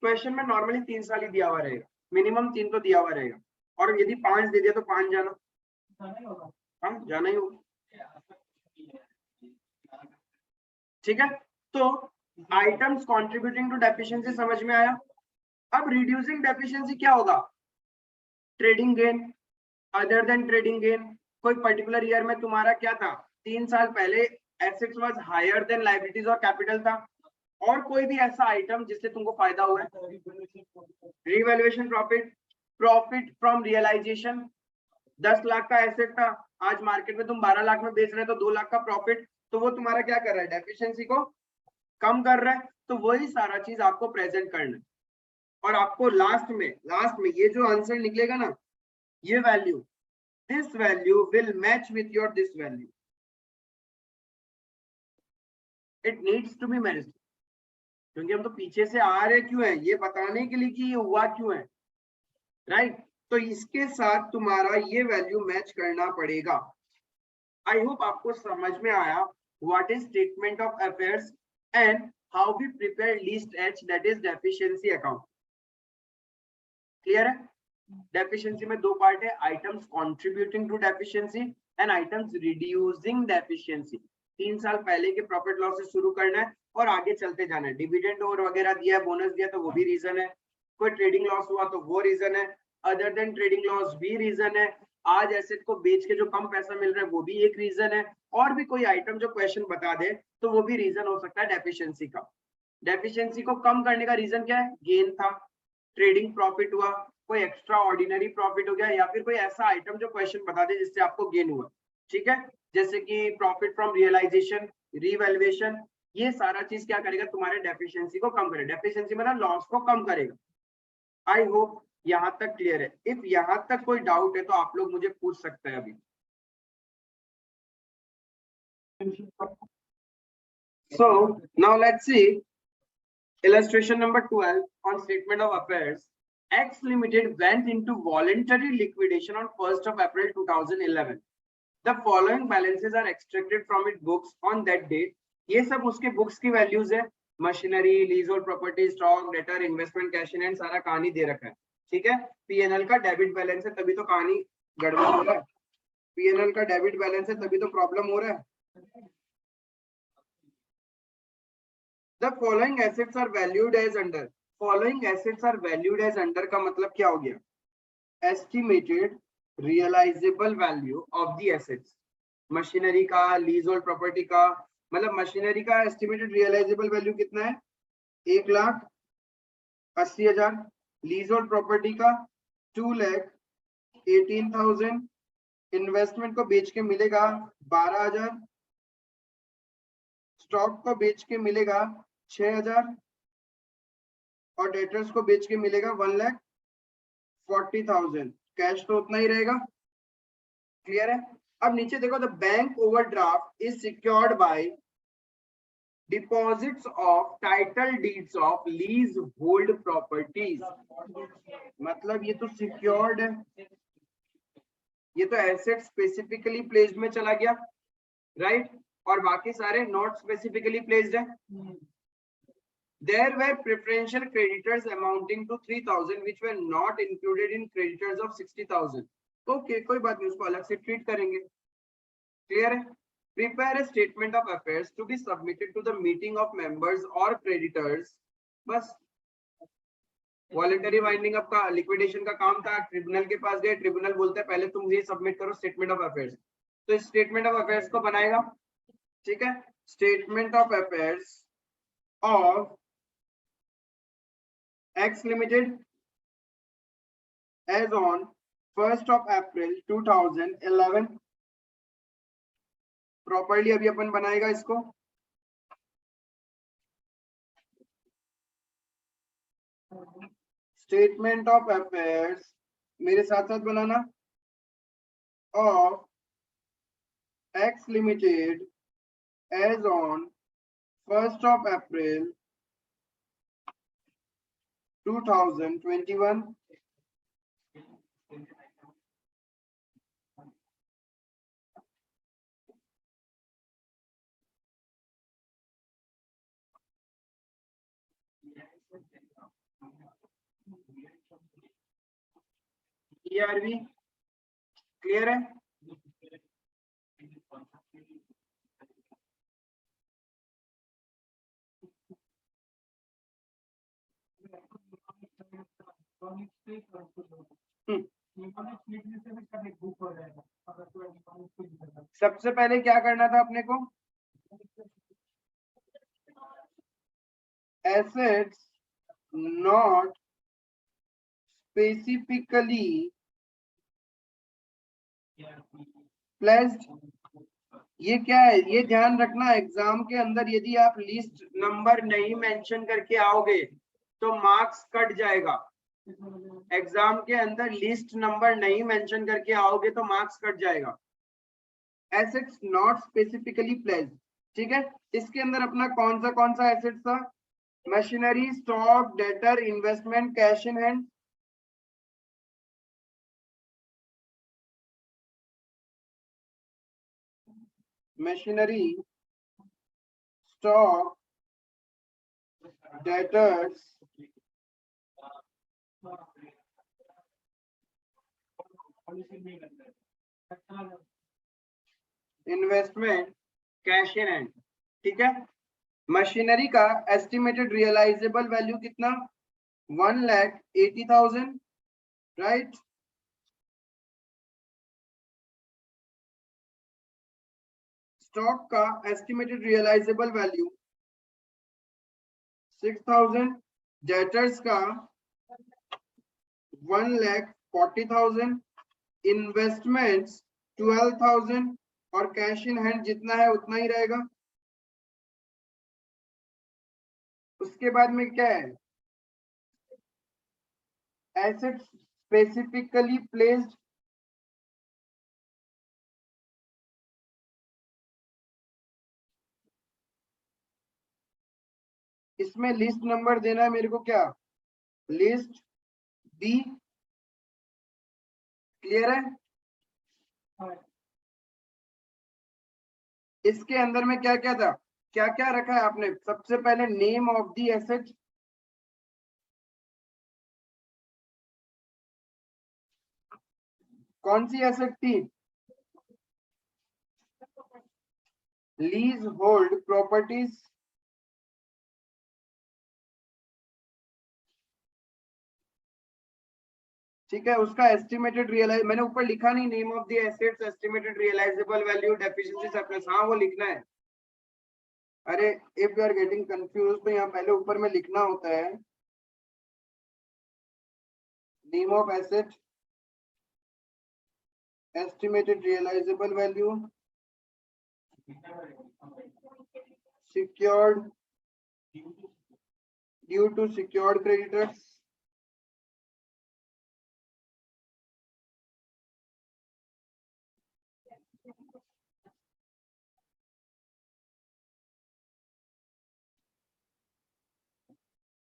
क्वेश्चन में नॉर्मली 3 साल ही दिया हुआ रहेगा, मिनिमम 3 तो दिया हुआ रहेगा, और यदि 5 दे दिया तो 5 जाना, हाँ जाना ही होगा। ठीक है, तो आइटम्स कंट्रीब्यूटिंग टू डेफिशिएंसी समझ में आया। अब रिड्यूसिंग डेफिशिएंसी क्या होगा, trading gain, other than trading gain. कोई पर्टिकुलर ईयर में तुम्हारा क्या था, 3 साल पहले assets was higher than liabilities और कैपिटल था, और कोई भी ऐसा आइटम जिससे तुमको फायदा हुआ है, revaluation profit, profit from realisation, 10 lakh का एसेट था, आज मार्केट में तुम 12 लाख में बेच रहे हो, तो 2 लाख का प्रॉफिट, तो वो तुम्हारा क्या कर रहा है, डेफिशिएंसी को कम कर रहा है। तो वही सारा चीज आपको प्रेजेंट करना है, और आपको लास्ट में ये जो आंसर निकलेगा ना, ये value, this value will match with your this value. It needs to be matched, क्योंकि हम तो पीछे से आ रहे क्यों है, ये बताने के लिए कि ये हुआ क्यों है, राइट। तो इसके साथ तुम्हारा ये वैल्यू मैच करना पड़ेगा। आई होप आपको समझ में आया what is statement of affairs and how we prepare list H, that is deficiency account. Clear है? डेफिशिएंसी में दो पार्ट है, items contributing to deficiency and items reducing deficiency. 3 साल पहले के प्रॉफिट लॉस से शुरू करना है और आगे चलते जाना है। डिविडेंड और वगैरह दिया, बोनस दिया तो वो भी रीजन है, कोई ट्रेडिंग लॉस हुआ तो वो रीजन है, अदर देन ट्रेडिंग लॉस भी रीजन है, आज एसेट को बेच के जो कम पैसा मिल रहा है वो भी एक रीजन है, और भी कोई आइटम जो क्वेश्चन बता दे तो वो भी रीजन हो सकता है डेफिशिएंसी का। डेफिशिएंसी को कम करने का रीजन क्या है? गेन था, ट्रेडिंग प्रॉफिट हुआ, कोई एक्स्ट्रा ऑर्डिनरी प्रॉफिट हो गया, या फिर कोई ऐसा आइटम जो क्वेश्चन बता दे जिससे आपको गेन हुआ। ठीक है, जैसे कि प्रॉफिट फ्रॉम रियलाइजेशन, रिवैल्यूएशन, ये सारा चीज क्या करेगा? तुम्हारे डेफिशिएंसी को कम करेगा। डेफिशिएंसी मतलब लॉस को कम करेगा। आई होप यहां तक क्लियर है। इफ यहां तक कोई डाउट है तो आप लोग मुझे पूछ सकते हैं अभी। So now let's see illustration number 12 on statement of affairs. X Limited went into voluntary liquidation on 1st of April 2011. The following balances are extracted from its books on that date. ये सब उसके books की values है, machinery, leasehold property, stock, debtor, investment, cash in hand, सारा कहानी दे रखा है। ठीक है, पीएनएल का डेबिट बैलेंस है तभी तो कहानी गड़बड़ हो रहा है, पीएनएल का डेबिट बैलेंस है तभी तो प्रॉब्लम हो रहा है। The following assets are valued as under. Following assets are valued as under का मतलब क्या हो गया? Estimated realizable value of the assets. Machinery का, लीजहोल्ड प्रॉपर्टी का, मतलब मशीनरी का एस्टिमेटेड रियलाइजेबल वैल्यू कितना है? 1,80,000। लीजहोल्ड प्रॉपर्टी का 2,18,000। इन्वेस्टमेंट को बेच के मिलेगा 12,000। स्टॉक को बेच के मिलेगा 6,000 और डेटर्स को बेच के मिलेगा 1,40,000। कैश तो उतना ही रहेगा। क्लियर है? अब नीचे देखो, the bank overdraft is secured by deposits of title deeds of lease hold properties. मतलब ये तो सिक्योर्ड है, ये तो एसेट स्पेसिफिकली प्लेस्ड में चला गया, राइट, और बाकी सारे नॉट स्पेसिफिकली प्लेस्ड है। There were preferential creditors amounting to 3,000 which were not included in creditors of 60,000. Okay, कोई बात नहीं, उसको अलग से ट्रीट करेंगे। क्लियर है? Prepare a statement of affairs to be submitted to the meeting of members or creditors. बस voluntary winding up का, लिक्विडेशन का काम था, ट्रिब्यूनल के पास गए, ट्रिब्यूनल बोलता है पहले तुम ये सबमिट करो स्टेटमेंट ऑफ अफेयर्स, तो इस स्टेटमेंट ऑफ अफेयर्स को बनाएगा। ठीक है, statement of affairs of X Limited as on 1st of April 2011 properly अभी अपन बनाएगा इसको। स्टेटमेंट ऑफ अफेयर्स मेरे साथ साथ बनाना, of X Limited as on 1st of April 2021 ERV। Clear है? सबसे पहले क्या करना था अपने को? Assets not specifically placed. ये क्या है? ये ध्यान रखना, एग्जाम के अंदर यदि आप लिस्ट नंबर नहीं मेंशन करके आओगे तो मार्क्स कट जाएगा। एग्जाम के अंदर लिस्ट नंबर नहीं मेंशन करके आओगे तो मार्क्स कट जाएगा। एसेट्स नॉट स्पेसिफिकली प्लेस्ड, ठीक है, इसके अंदर अपना कौन सा एसेट था? Machinery, stock, debtor, investment, cash in hand. Machinery, stock, debtors, investment, cash in hand. ठीक है, मशीनरी का एस्टिमेटेड रियलाइजेबल वैल्यू कितना? 1,80,000, राइट। स्टॉक का एस्टिमेटेड रियलाइजेबल वैल्यू 6,000, डेटर्स का 1,40,000, इन्वेस्टमेंट्स 12,000 और कैश इन हैंड जितना है उतना ही रहेगा। उसके बाद में क्या है? एसेट स्पेसिफिकली प्लेस्ड, इसमें लिस्ट नंबर देना है मेरे को, क्या लिस्ट बी, क्लियर है? इसके अंदर में क्या क्या था, क्या क्या रखा है आपने? सबसे पहले नेम ऑफ दी एसेट, कौन सी एसेट थी? लीज होल्ड प्रॉपर्टीज, ठीक है। उसका एस्टिमेटेड रियलाइज, मैंने ऊपर लिखा नहीं name of the assets, estimated realisable value, deficiency surplus, हाँ वो लिखना है। अरे if you are getting confuse तो यहाँ पहले ऊपर में लिखना होता है name of asset, estimated realisable value, secured due to secured creditors,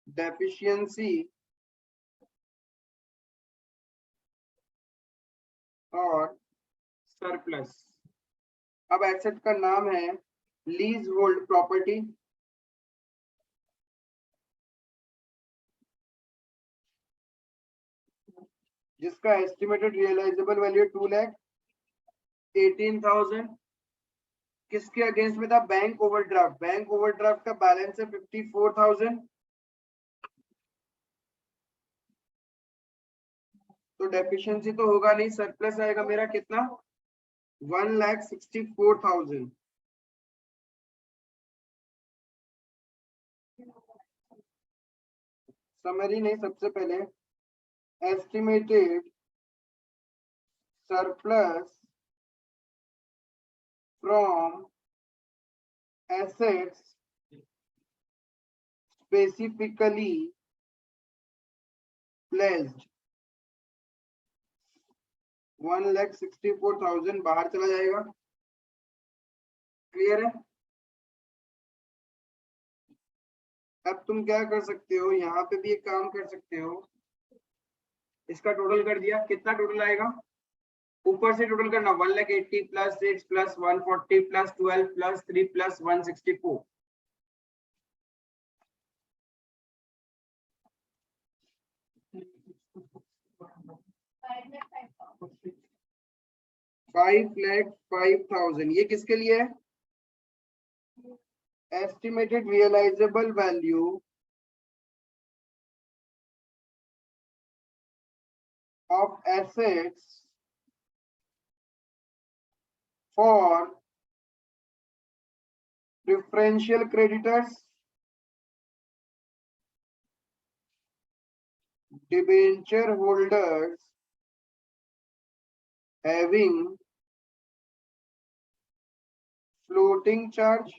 deficiency और सरप्लस। अब एसेट का नाम है लीज होल्ड प्रॉपर्टी, जिसका एस्टिमेटेड रियलाइजेबल वैल्यू 2,18,000। किसके अगेंस्ट में था? Bank overdraft. बैंक ओवरड्राफ्ट का बैलेंस है 54,000, तो डेफिशिएंसी तो होगा नहीं, सरप्लस आएगा मेरा कितना? 1,64,000। समरी नहीं, सबसे पहले estimated surplus from assets specifically pledged 1,64,000 बाहर चला जाएगा, क्लियर है? अब तुम क्या कर सकते हो, यहाँ पे भी एक काम कर सकते हो, इसका टोटल कर दिया, कितना टोटल आएगा? ऊपर से टोटल करना 1,80,000 plus 6 plus 140 plus 12 plus 3 plus 164, $5,05,000। ये किसके लिए है? Estimated realisable value of assets for preferential creditors, debenture holders having floating charge।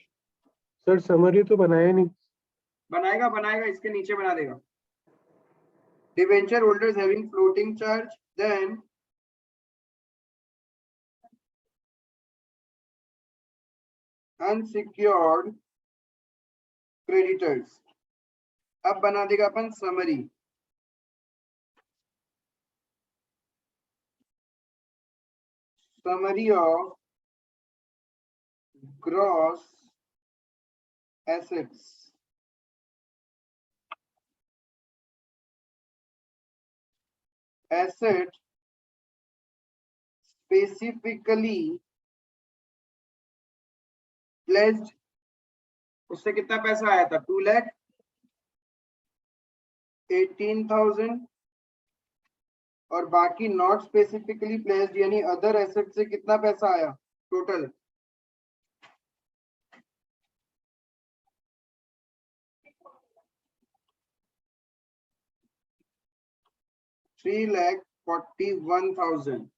Sir summary तो बनाया नहीं। बनाएगा बनाएगा, इसके नीचे बना देगा। Debenture holders having floating charge, then unsecured creditors. अब बना देगा अपन summary. Summary of gross assets. Asset specifically placed, उससे कितना पैसा आया था? 2,18,000। और बाकी नॉट स्पेसिफिकली प्लेस्ड यानी अदर एसेट से कितना पैसा आया टोटल? $3,41,000।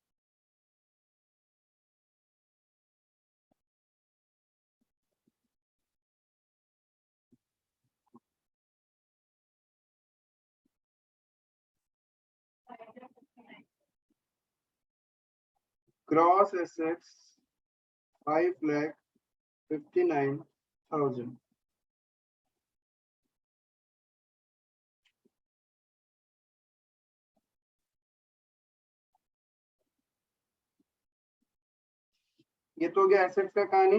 Gross assets 5,59,000। ये तो हो गया एसेट्स का कहानी।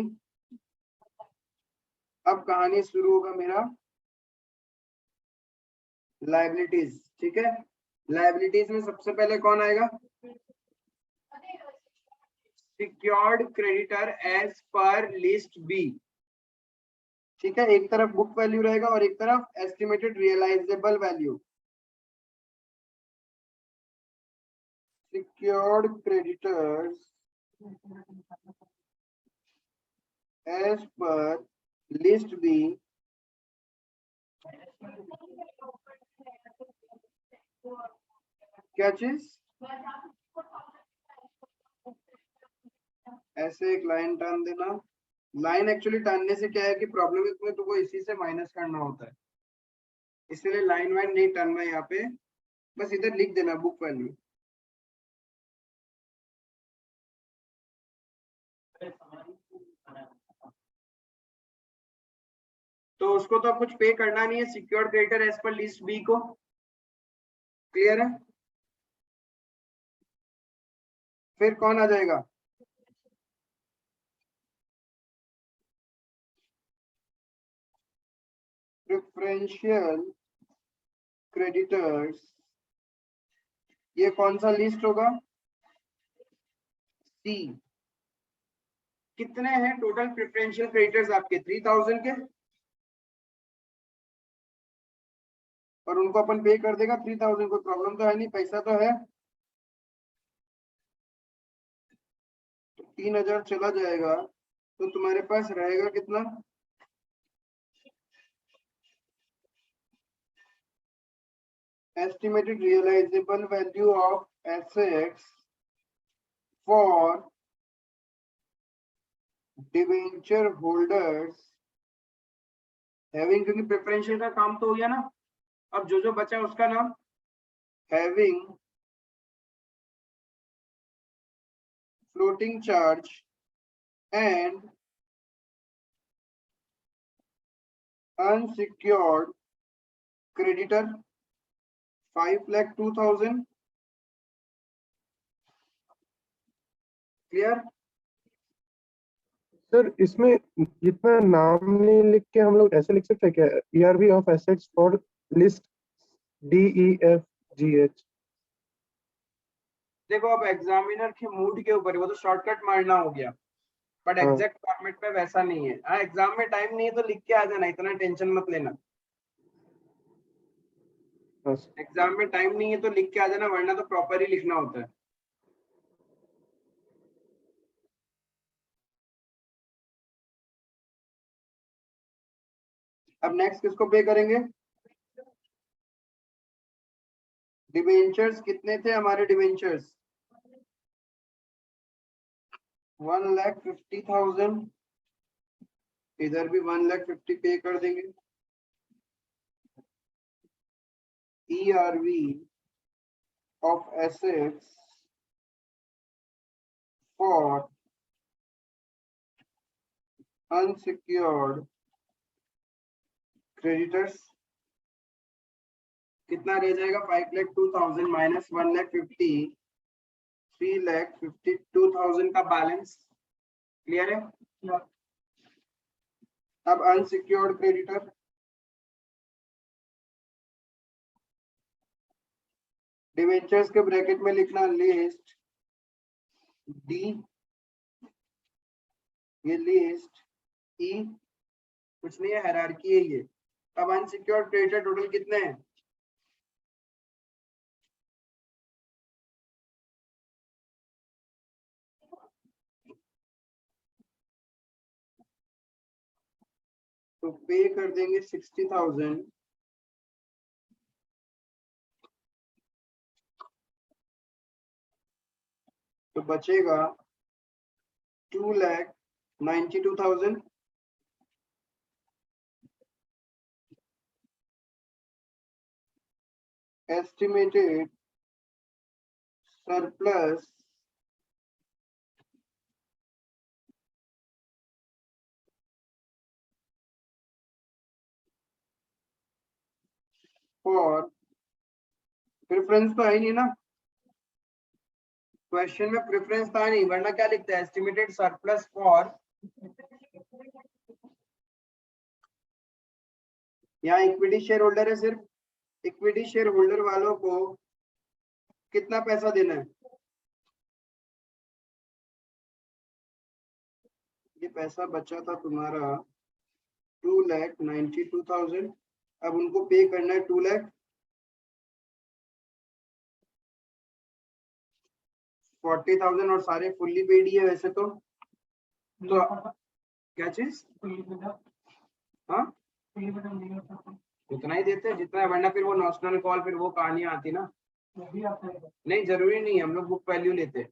अब कहानी शुरू होगा मेरा लायबिलिटीज। ठीक है, लायबिलिटीज में सबसे पहले कौन आएगा? Secured creditor as per list B. ठीक है, एक तरफ बुक वैल्यू रहेगा और एक तरफ estimated realisable value. Secured creditors as per list B क्या चीज? ऐसे एक लाइन टान देना। लाइन एक्चुअली टानने से क्या है कि प्रॉब्लम इसमें तो वो इसी से माइनस करना होता है, इसलिए लाइन वाइन नहीं टानना यहाँ पे, बस इधर लिख देना बुक वैल्यू। तो उसको तो कुछ पे करना नहीं है, secured creditor as per list B को। क्लियर है? फिर कौन आ जाएगा? Preferential creditors. ये कौन सा लिस्ट होगा? सी। कितने हैं टोटल प्रेफरेंशियल क्रेडिटर्स आपके? 3,000 के, और उनको अपन पे कर देगा 3,000। कोई प्रॉब्लम तो है नहीं, पैसा तो है। तो 3,000 चला जाएगा तो तुम्हारे पास रहेगा कितना? Estimated realisable value of assets for debenture holders having, क्योंकि प्रेफरेंशियल का काम तो हो गया ना। अब जो जो बचा उसका नाम having floating charge and unsecured creditor 5,02,000। Clear? Sir इसमें जितना नाम नहीं लिख के हम लोग ऐसे लिख सकते हैं क्या? ERV of assets for list DEFGH। देखो अब एग्जामिनर के मूड के ऊपर, वो तो शॉर्टकट मारना हो गया, बट हाँ एग्जैक्ट फॉर्मेट पे वैसा नहीं है। हाँ, एग्जाम में टाइम नहीं है तो लिख के आ जाना, इतना टेंशन मत लेना। हाँ एग्जाम में टाइम नहीं है तो लिख के आ जाना, वरना तो प्रॉपर ही लिखना होता है। अब नेक्स्ट किसको पे करेंगे? डिबेंचर्स कितने थे हमारे? डिबेंचर्स 1,50,000। इधर भी 1,50,000 पे कर देंगे। ERV of assets for unsecured creditors कितना रह जाएगा 5,02,000 माइनस 1,50 3,52,000 का बैलेंस। क्लियर है? अब अनसिक्योर्ड क्रेडिटर डिवेंचर्स के ब्रैकेट में लिखना लिस्ट डी, ये लिस्ट ई, कुछ नहीं है, हायरार्की है ये। अब अनसिक्योर्ड क्रेडिटर टोटल कितने हैं? तो पे कर देंगे 60,000, तो बचेगा 2,92,000। एस्टिमेटेड सरप्लस फॉर प्रेफरेंस तो है नहीं ना, क्वेश्चन में प्रेफरेंस था नहीं, वरना क्या लिखता है एस्टिमेटेड सरप्लस फॉर, यहाँ इक्विटी शेयर होल्डर है, सिर्फ इक्विटी शेयर होल्डर वालों को कितना पैसा देना है? ये पैसा बचा था तुम्हारा 2,92,000, अब उनको पे करना है 2,40,000 और सारे फुल्ली पेड ही है वैसे तो क्या चीज? हाँ उतना ही देते हैं जितना है, वरना फिर वो नॉशनल कॉल फिर वो कहानियां आती ना। नहीं जरूरी नहीं, हम लोग बुक वैल्यू लेते हैं,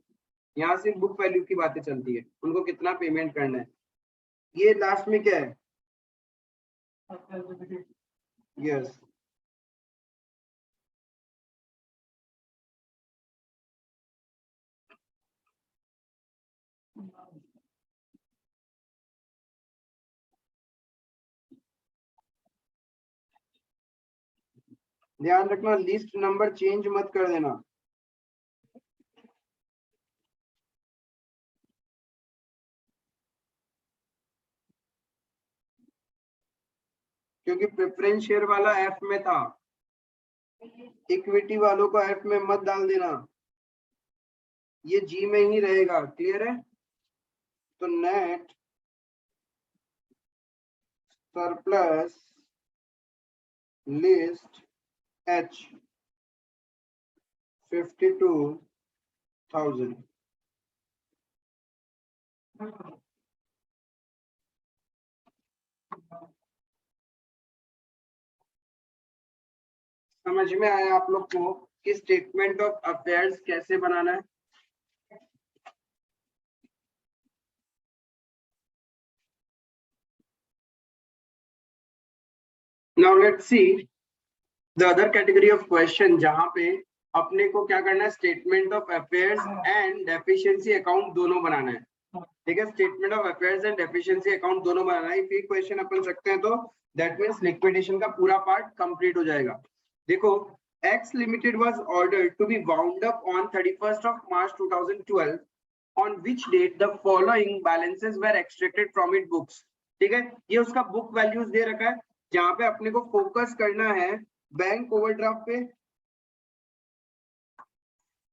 यहाँ सिर्फ बुक वैल्यू की बातें चलती है, उनको कितना पेमेंट करना है। ये लास्ट में क्या है? यस ध्यान रखना, लिस्ट नंबर चेंज मत कर देना। क्योंकि प्रेफरेंस शेयर वाला एफ में था, इक्विटी वालों को एफ में मत डाल देना, ये जी में ही रहेगा। क्लियर है? तो नेट सरप्लस लिस्ट एच 52,000। समझ में आया आप लोग को कि स्टेटमेंट ऑफ अफेयर्स कैसे बनाना है? Now let's see the other category of question, जहां पे अपने को क्या करना है, statement of affairs and deficiency account दोनों बनाना है। ठीक है, statement of affairs and deficiency account दोनों बनाना है। फिर क्वेश्चन अपन सकते हैं तो दैट मींस लिक्विडेशन का पूरा पार्ट कंप्लीट हो जाएगा। देखो, X Limited was ordered to be wound up on 31st of March 2012, on which date the following balances were extracted from its books। ठीक है, ये उसका बुक वैल्यूज दे रखा है, जहां पे अपने को फोकस करना है बैंक ओवरड्राफ्ट पे,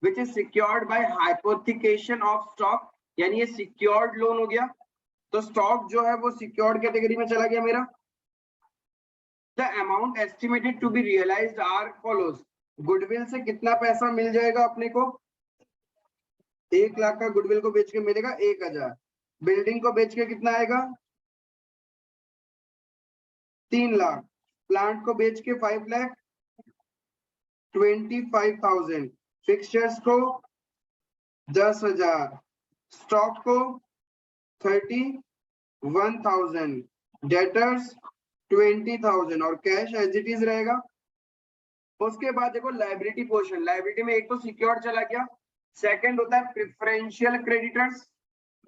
which is secured by hypothecation of stock, यानी ये सिक्योर्ड लोन हो गया, तो स्टॉक जो है वो सिक्योर्ड कैटेगरी में चला गया मेरा। The amount estimated to be realized are follows। Goodwill से कितना पैसा मिल जाएगा अपने को? 1 लाख का गुडविल को बेच के मिलेगा 1,000। बिल्डिंग को बेच के कितना आएगा? 3 लाख। प्लांट को बेच के 5,25,000। फिक्सचर्स को 10,000। स्टॉक को 31,000। डेटर्स 20,000 और कैश एज इट इज रहेगा। उसके बाद देखो लायबिलिटी पोर्शन, लायबिलिटी में एक तो सिक्योर्ड चला गया, सेकंड होता है प्रेफरेंशियल क्रेडिटर्स,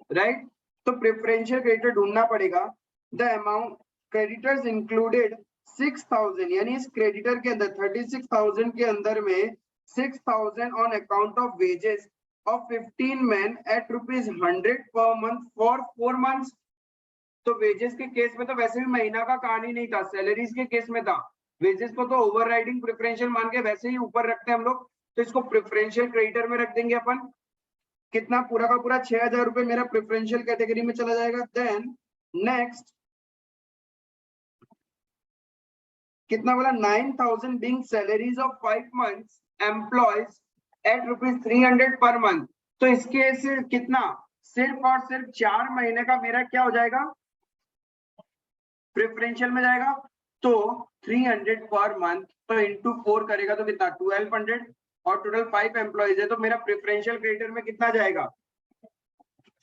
राइट। तो प्रेफरेंशियल क्रेडिटर ढूंढना पड़ेगा। द अमाउंट क्रेडिटर्स इंक्लूडेड 6000, यानी इस क्रेडिटर के अंदर 36,000 के अंदर में 6,000 on account of wages of 15 men at ₹100 per month for 4 months। तो वेजेस के केस में तो वैसे भी महीना का कहानी नहीं था, सैलरीज के केस में था। वेजेस को तो ओवरराइडिंग प्रेफरेंशियल मान के वैसे ही ऊपर रखते हैं हम लोग, तो इसको प्रेफरेंशियल क्रेडिटर में रख देंगे अपन। कितना? पूरा का पूरा 6,000 रुपए मेरा प्रेफरेंशियल कैटेगरी में चला जाएगा। देन नेक्स्ट कितना बोला? 9,000 being salaries of 5 months employees at ₹300 per month। तो इसके से कितना? सिर्फ और सिर्फ 4 महीने का मेरा क्या हो जाएगा? प्रेफरेंशियल में जाएगा। तो 300 पर मंथ, तो इंटू 4 करेगा तो कितना? 1200, और टोटल 5 एम्प्लॉइज है, तो मेरा प्रेफरेंशियल क्रेडिटर में कितना जाएगा?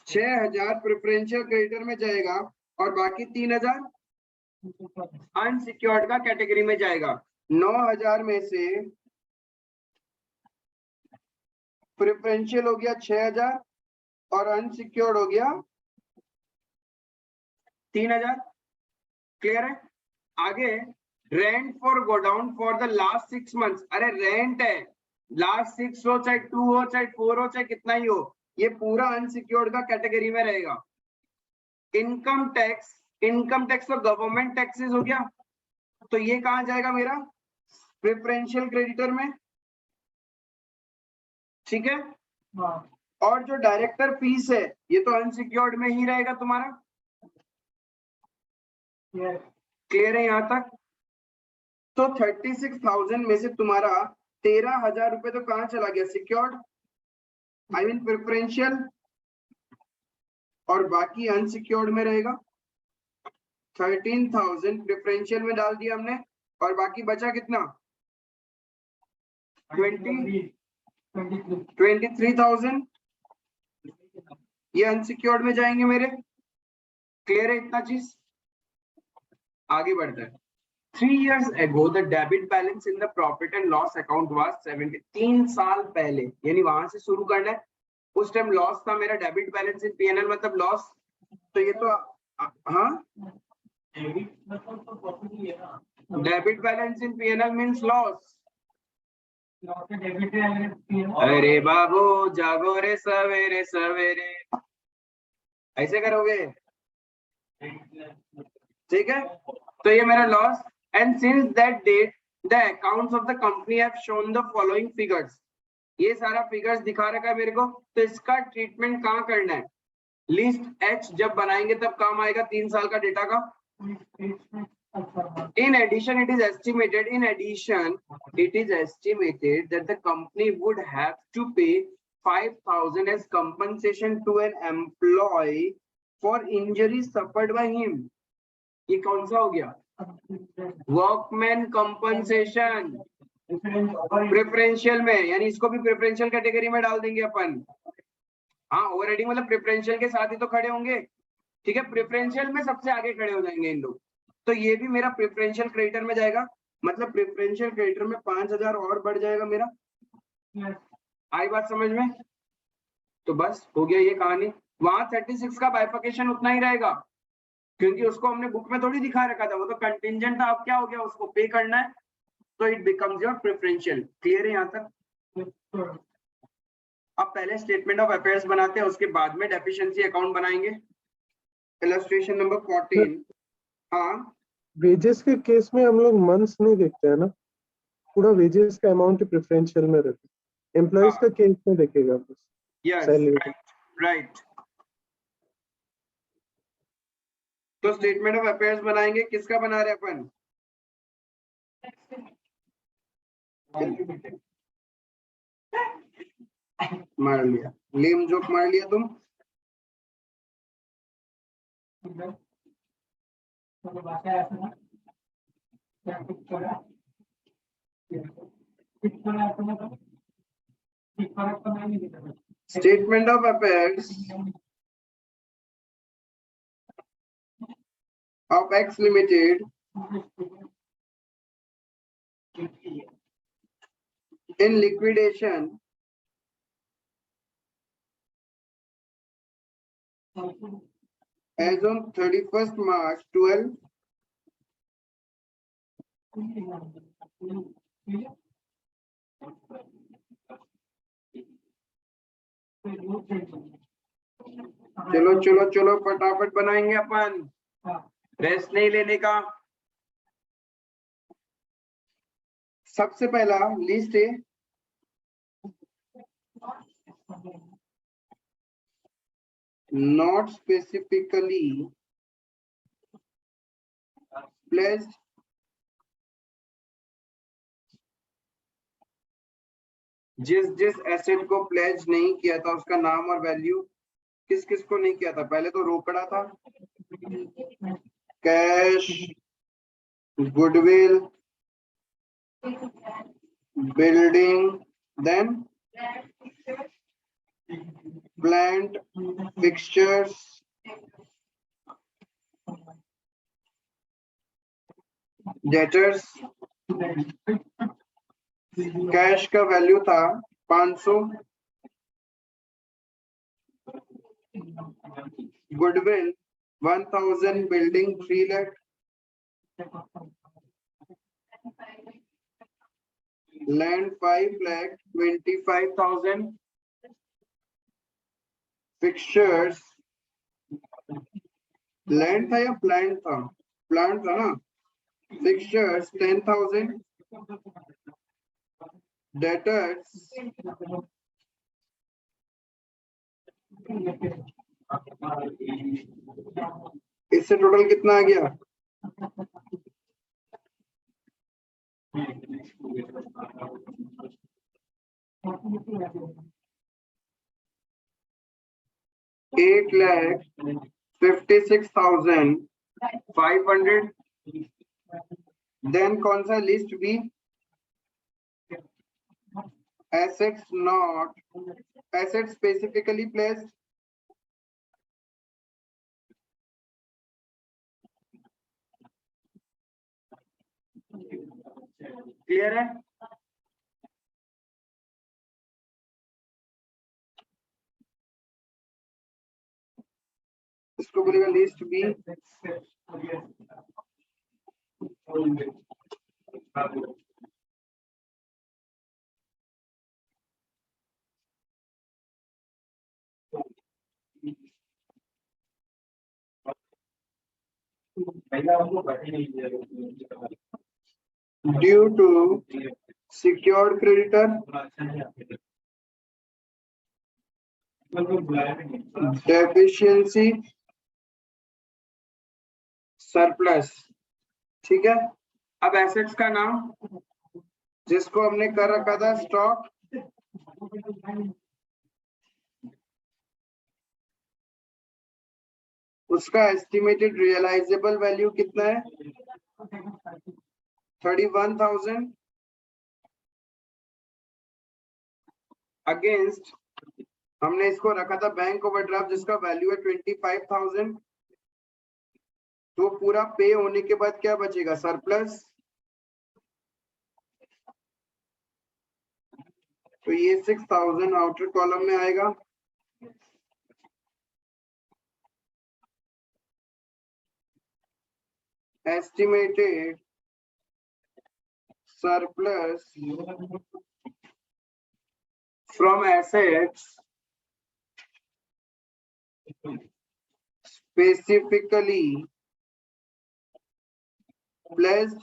6,000 प्रेफरेंशियल क्रेडिटर में जाएगा, और बाकी 3,000 अनसिक्योर्ड का कैटेगरी में जाएगा। 9,000 में से प्रेफरेंशियल हो गया 6,000 और अनसिक्योर्ड हो गया 3,000। क्लियर है? आगे rent for godown for the last 6 months. अरे रेंट है, लास्ट 6 हो चाहे 2 हो चाहे 4 हो चाहे कितना ही हो, ये पूरा अनसिक्योर्ड का कैटेगरी में रहेगा। इनकम टैक्स, इनकम टैक्स तो गवर्नमेंट टैक्सेस हो गया, तो ये कहां जाएगा मेरा? प्रेफरेंशियल क्रेडिटर में। ठीक है? और जो डायरेक्टर फीस है ये तो अनसिक्योर्ड में ही रहेगा तुम्हारा। क्लियर है यहां तक? तो 36,000 में से तुम्हारा 13,000 रुपए तो कहां चला गया? सिक्योर्ड, आई मीन प्रेफरेंशियल, और बाकी अनसिक्योर्ड में रहेगा। 13,000 प्रेफरेंशियल में डाल दिया हमने, और बाकी बचा कितना? 23,000 ये अनसिक्योर्ड में जाएंगे मेरे। क्लियर है इतना चीज? आगे बढ़ते हैं। 3 years ago the debit balance in the profit and loss account was 70। 3 साल पहले, यानी वहां से शुरू करना है। उस टाइम लॉस था मेरा, डेबिट बैलेंस इन पीएनएल मतलब लॉस। तो ये तो हाँ, डेबिट बैलेंस इन पीएनएल मींस लॉस। अरे बाबू जागो रे सवेरे सवेरे, ऐसे करोगे? ठीक है, तो ये मेरा loss. And since that date the accounts of the company have shown the following figures. ये सारा फिगर्स दिखा रखा है मेरे को, तो इसका ट्रीटमेंट कहाँ करना है? लिस्ट एच जब बनाएंगे तब काम आएगा 3 साल का डेटा का। In addition, it is estimated that the company would have to pay 5,000 as compensation to an employee for injuries suffered by him। ये कौन सा हो गया? वर्कमैन कंपनसेशन प्रेफरेंशियल में, यानी इसको भी प्रेफरेंशियल कैटेगरी में डाल देंगे अपन। हाँ, ओवरराइडिंग मतलब प्रेफरेंशियल के साथ ही तो खड़े होंगे। ठीक है, प्रेफरेंशियल में सबसे आगे खड़े हो जाएंगे इन लोग, तो ये भी मेरा प्रेफरेंशियल क्रेडिटर में जाएगा। मतलब प्रेफरेंशियल क्रेडिटर में 5,000 और बढ़ जाएगा मेरा। आई बात समझ में? तो बस हो गया ये कहानी। वहां 36 का बाइफिकेशन उतना ही रहेगा, क्योंकि उसको हमने बुक में थोड़ी दिखा रखा था, वो तो कंटिंजेंट था। अब क्या हो गया? उसको पे करना है, तो it becomes your preferential. Clear है यहाँ तक? अब पहले स्टेटमेंट ऑफ अफेयर्स बनाते हैं, उसके बाद में डेफिशिएंसी अकाउंट बनाएंगे। Illustration number 14। हाँ, वेजेस के केस में हम लोग मंथ्स नहीं देखते हैं ना, पूरा वेजेस का अमाउंट प्रेफरेंशियल में रहता है। एम्प्लॉइज का केस में देखेगा बस। Yes, right. तो स्टेटमेंट ऑफ अफेयर्स बनाएंगे, किसका बना रहे अपन? मार लिया, लेम जोक मार लिया तुम। Statement of affairs of X Limited in liquidation as on 31st March 12 चलो चलो चलो फटाफट बनाएंगे अपन, रेस्ट नहीं लेने का। सबसे पहला लिस्ट है not specifically pledged जिस एसेट को प्लेज नहीं किया था उसका नाम और वैल्यू, किस किस को नहीं किया था? पहले तो रोकड़ा था, cash, goodwill, building, then plant, fixtures, debtors. Cash का वैल्यू था 500, goodwill 1000, building 3 lakh, land 5,25,000, fixtures, land था या प्लांट था? प्लांट था ना। फिक्सचर्स 10,000, डेटर्स इससे टोटल कितना आ गया? $8,56,500। देन कौन सा list B? assets not assets specifically placed, clear है? इसको बोलेगा list B. Due to secured creditor, deficiency, surplus. ठीक है, अब एसेट्स का नाम जिसको हमने कर रखा था स्टॉक, उसका एस्टिमेटेड रियलाइजेबल वैल्यू कितना है? 31,000 अगेंस्ट हमने इसको रखा था बैंक ओवरड्राफ्ट जिसका वैल्यू है 25,000। तो पूरा पे होने के बाद क्या बचेगा? सरप्लस। तो ये 6,000 आउटर कॉलम में आएगा। Estimated surplus from assets specifically pledged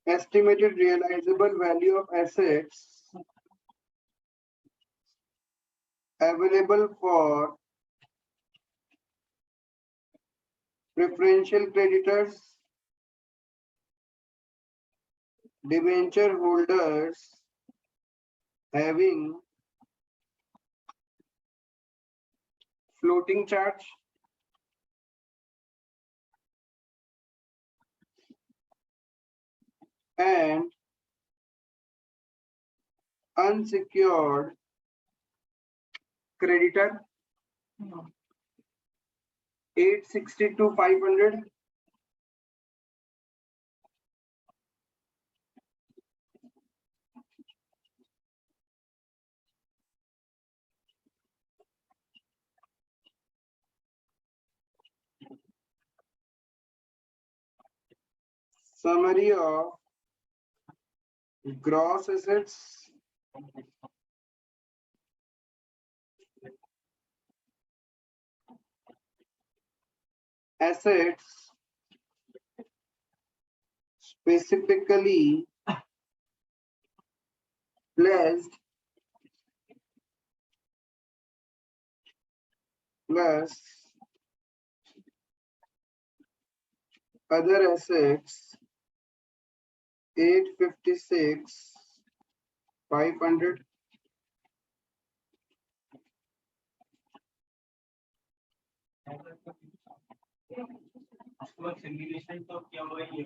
estimated realizable value of assets available for preferential creditors, debenture holders having floating charge, and unsecured creditor 862,500. summary of gross assets, assets specifically placed plus other assets 856 500. Simulation तो क्या हुआ ये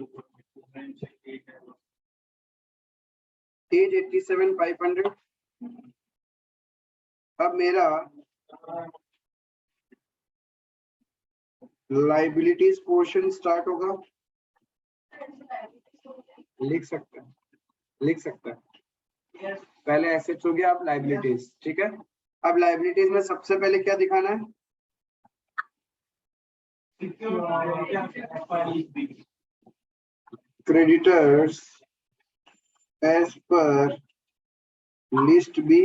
887 500. अब मेरा liabilities portion start होगा. लिख सकते हैं पहले एसेट्स हो गया, अब लाइबिलिटीज. ठीक है, अब लाइबिलिटीज में सबसे पहले क्या दिखाना है? Creditors as per list B.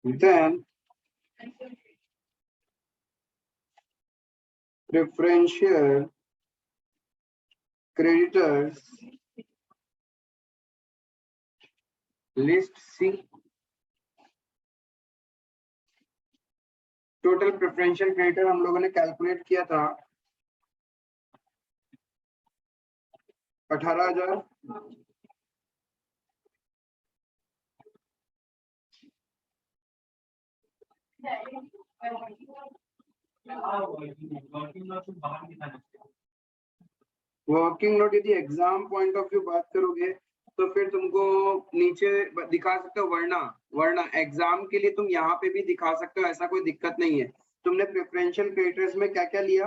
Then preferential creditors list C. Total preferential creditor हम लोगों ने कैलकुलेट किया था 18,000. वर्किंग नोट यदि एग्जाम पॉइंट ऑफ व्यू बात करोगे तो फिर तुमको नीचे दिखा सकते हो, वरना एग्जाम के लिए तुम यहाँ पे भी दिखा सकते हो, ऐसा कोई दिक्कत नहीं है. तुमने प्रेफरेंशियल क्रेडिटर्स में क्या क्या लिया?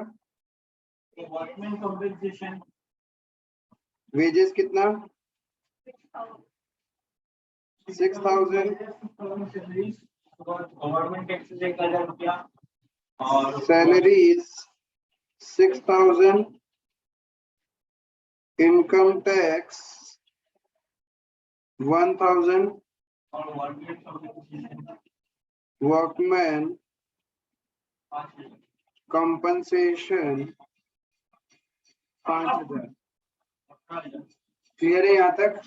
वर्कमैन कंपनसेशन, वेजेस कितना? 6,000. गवर्नमेंट टैक्सेस 1,000 रुपया और सैलरीज 6,000. Income tax 1,000. और workman compensation workman 5,000. Compensation 5,000. Clear है यहाँ तक?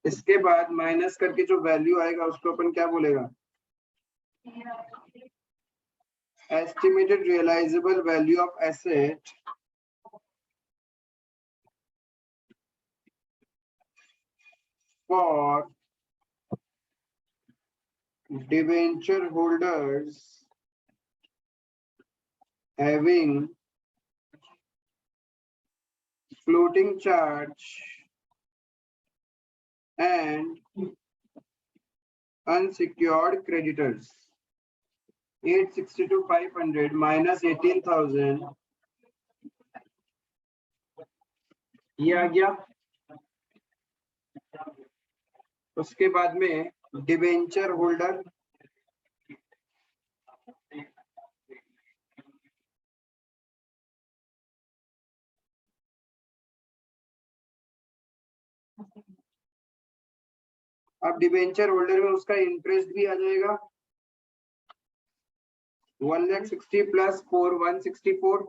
इसके बाद माइनस करके जो वैल्यू आएगा उसको अपन क्या बोलेगा? Estimated realisable value of asset for debenture holders having floating charge and unsecured creditors. 862,500 minus 18,000 ये आ गया. उसके बाद में डिबेंचर होल्डर अब डिबेंचर होल्डर में उसका इंटरेस्ट भी आ जाएगा 1,60,000 प्लस 4 164.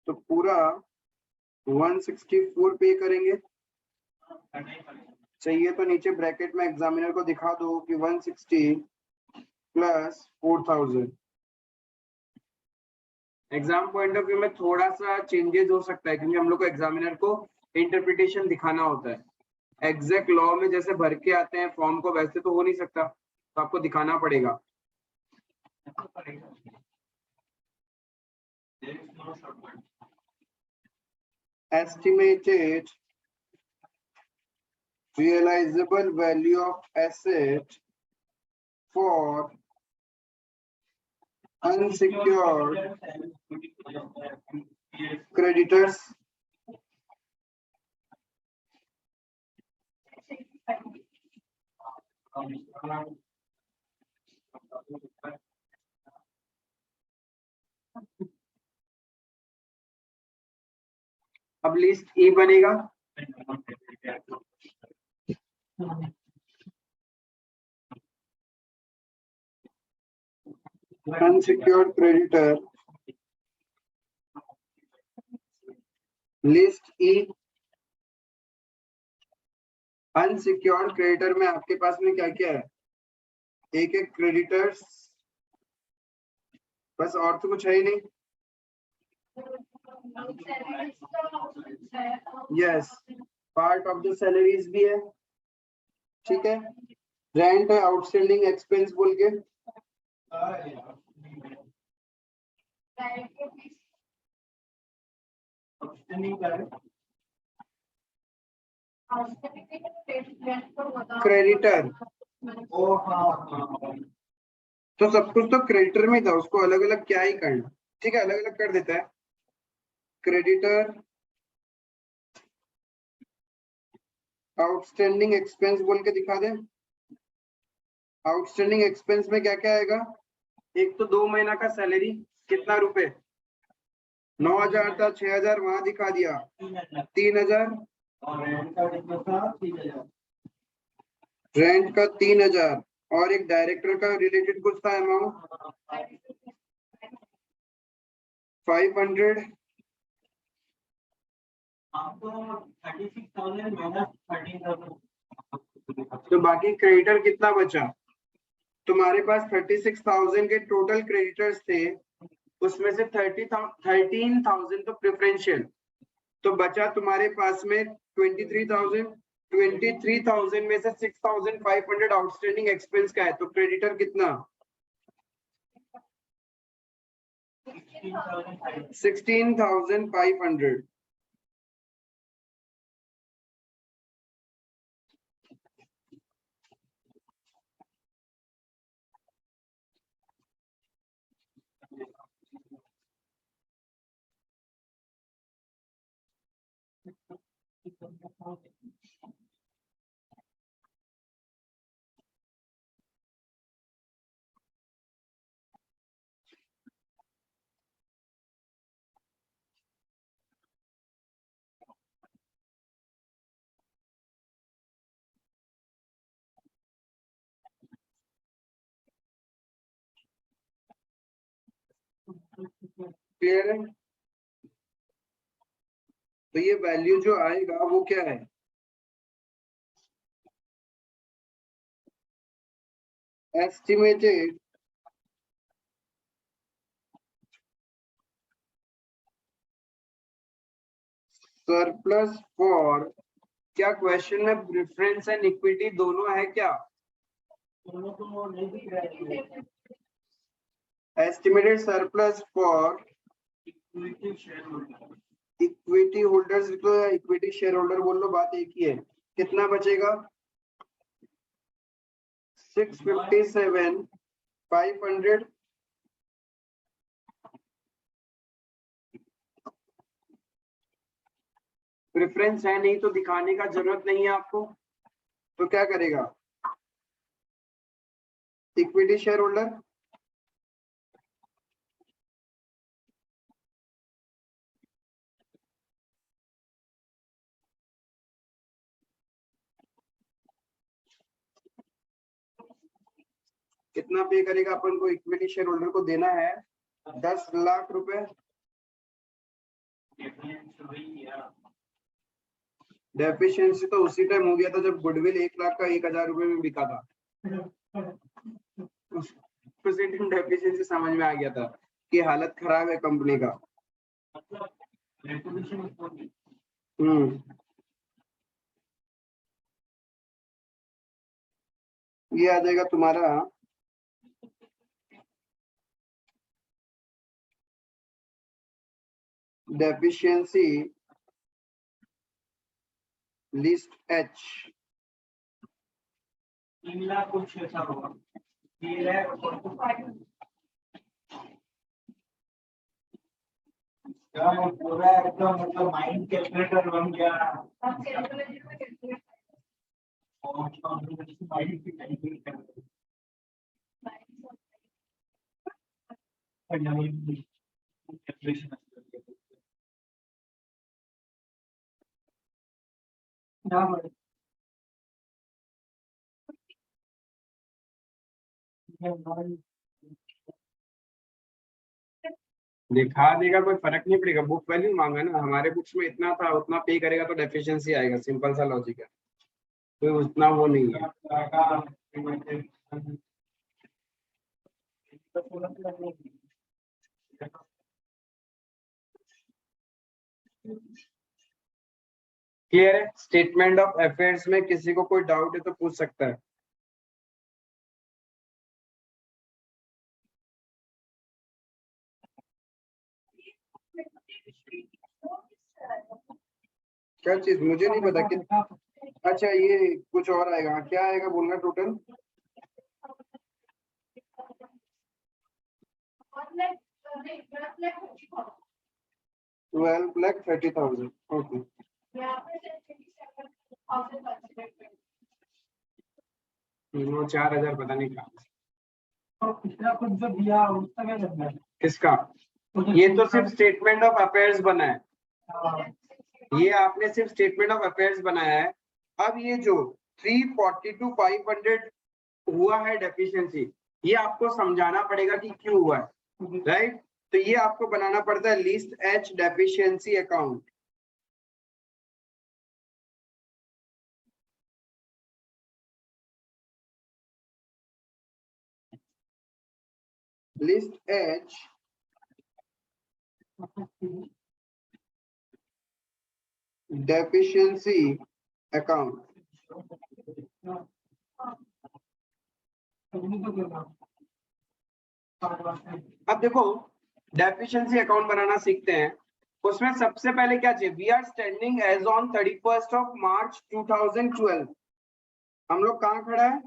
तो पूरा 164 पे करेंगे. चाहिए तो नीचे ब्रैकेट में एग्जामिनर को दिखा दो कि 160 plus 4,000. Exam point of view में थोड़ा सा चेंजेस हो सकता है क्योंकि हम लोग को एग्जामिनर को इंटरप्रिटेशन दिखाना होता है. एग्जैक्ट लॉ में जैसे भर के आते हैं फॉर्म को वैसे तो हो नहीं सकता, तो आपको दिखाना पड़ेगा। Estimated realizable value of asset for unsecured creditors अब लिस्ट ई बनेगा। अनसिक्योर्ड क्रेडिटर लिस्ट ई। अनसिक्योर्ड क्रेडिटर में आपके पास में क्या क्या है, एक एक क्रेडिटर्स, बस और तो कुछ है ही नहीं। Yes, part of the salaries भी है, ठीक है। रेंट है, आउटस्टैंडिंग एक्सपेंस बोल के, क्रेडिटर। तो सब कुछ तो क्रेडिटर में था, उसको अलग अलग क्या ही करना, ठीक है, अलग अलग कर देता है। क्रेडिटर आउटस्टैंडिंग एक्सपेंस बोल के दिखा दें। आउटस्टैंडिंग एक्सपेंस में क्या क्या आएगा, एक तो 2 महीना का सैलरी कितना रुपए, 9,000 था, 6,000 वहां दिखा दिया, 3,000 रेंट का 3,000 और एक डायरेक्टर का रिलेटेड कुछ था अमाउंट 500। तो बाकी क्रेडिटर कितना बचा, तुम्हारे पास 36,000 के टोटल क्रेडिटर्स थे, उसमें से 13,000 तो प्रेफरेंशियल, तो बचा तुम्हारे पास में 23,000। 23,000 में से 6,500 आउटस्टैंडिंग एक्सपेंस का है, तो क्रेडिटर कितना 16,500। क्लियर है। तो ये वैल्यू जो आएगा वो क्या है, एस्टिमेटेड सरप्लस फॉर, क्या क्वेश्चन में प्रेफरेंस एंड इक्विटी दोनों है क्या, estimated surplus for equity holders, तो इक्विटी शेयर होल्डर बोल लो, बात एक ही है। कितना बचेगा 657,500। प्रेफरेंस है नहीं तो दिखाने का जरूरत नहीं है आपको, तो क्या करेगा इक्विटी शेयर होल्डर, कितना पे करेगा अपन को, इक्विटी शेयर होल्डर को देना है 10 लाख रुपए। डेफिशिएंसी तो उसी टाइम हो गया था जब गुडविल 1 लाख का 1,000 रुपए में बिका था। डेफिशिएंसी समझ में आ गया था कि हालत खराब है कंपनी का। ये आ जाएगा तुम्हारा डेफिशिएंसी लिस्ट एच। 3 लाख कुछ ऐसा होगा। 3 लाख पूरा एकदम मतलब माइंड कैलकुलेटर बन गया। और माइंड की कैलकुलेट कर कैलकुलेशन दिखा देगा, कोई फर्क नहीं पड़ेगा। बुक वैल्यू मांगा ना, हमारे बुक्स में इतना था, उतना पे करेगा तो डेफिशिएंसी आएगा। सिंपल सा लॉजिक है, कोई उतना वो नहीं है। क्लियर है? स्टेटमेंट ऑफ अफेयर्स में किसी को कोई डाउट है तो पूछ सकता है। क्या चीज मुझे नहीं पता कि अच्छा ये कुछ और आएगा, क्या आएगा बोलना टोटल? 12,30,000। ओके, वो 4,000 पता नहीं कहाँ। पिछला कुछ जो दिया उसका क्या करना है? किसका? ये तो सिर्फ स्टेटमेंट ऑफ अफेयर्स बना है। ये आपने सिर्फ स्टेटमेंट ऑफ अफेयर्स बनाया है। अब ये जो 340 to 500 हुआ है डेफिशिएंसी, ये आपको समझाना पड़ेगा कि क्यों हुआ है, राइट? तो ये आपको बनाना पड़ता है list H deficiency account. List H deficiency account. अब देखो, डेफिशिएंसी अकाउंट बनाना सीखते हैं। उसमें सबसे पहले क्या चाहिए? We are standing as on 31 March 2012। हम लोग कहाँ खड़ा है?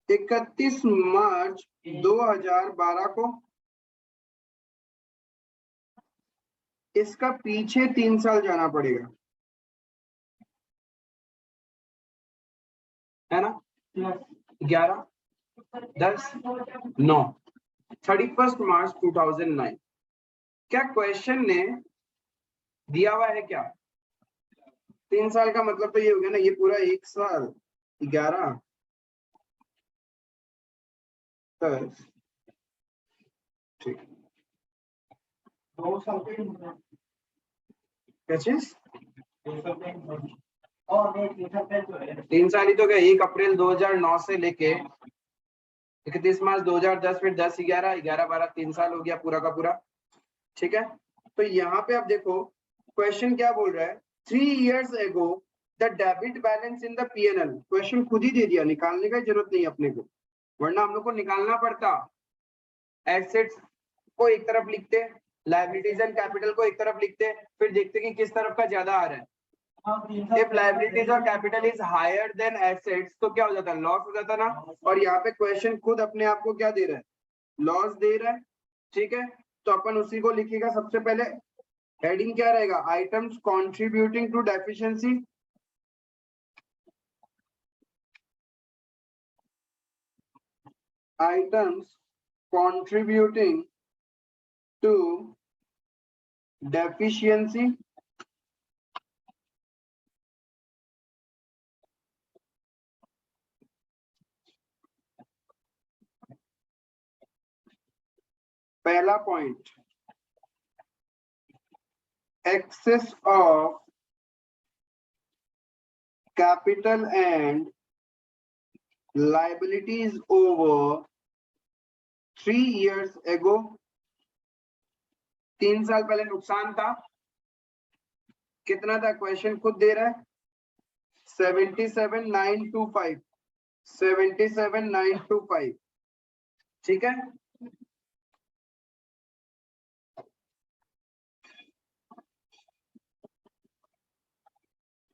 31 मार्च 2012 को। इसका पीछे 3 साल जाना पड़ेगा, है ना? 11, 10, 9, 31 मार्च 2009। क्या क्वेश्चन ने दिया हुआ है क्या? 3 साल का मतलब तो ये हो गया ना, ये पूरा 1 साल 11, 10, ठीक। 2 साल के क्या चीज? 3 साल ही तो गया। 1 अप्रैल 2009 से लेके 31 मार्च 2010, फिर 10, 11, 11, 12, 3 साल हो गया पूरा का पूरा। ठीक है, तो यहाँ पे आप देखो क्वेश्चन क्या बोल रहा है। 3 years ago the debit balance in the P&L। Question खुद ही दे दिया, निकालने का जरूरत नहीं अपने को, वरना हम लोग को निकालना पड़ता। एसेट्स को एक तरफ लिखते, लायबिलिटीज एंड कैपिटल को एक तरफ लिखते, फिर देखते कि किस तरफ का ज्यादा आ रहा है। If liabilities और capital is higher than assets, तो क्या हो जाता है? लॉस हो जाता ना। और यहाँ पे क्वेश्चन खुद अपने आप को क्या दे रहा है? लॉस दे रहा है। ठीक है, तो अपन उसी को लिखेगा। सबसे पहले हेडिंग क्या रहेगा? Items contributing to deficiency. Items contributing to deficiency. पहला point, excess of capital and liabilities over 3 years ago। 3 साल पहले नुकसान था, कितना था? क्वेश्चन खुद दे रहा है 77,925। 77,925। ठीक है,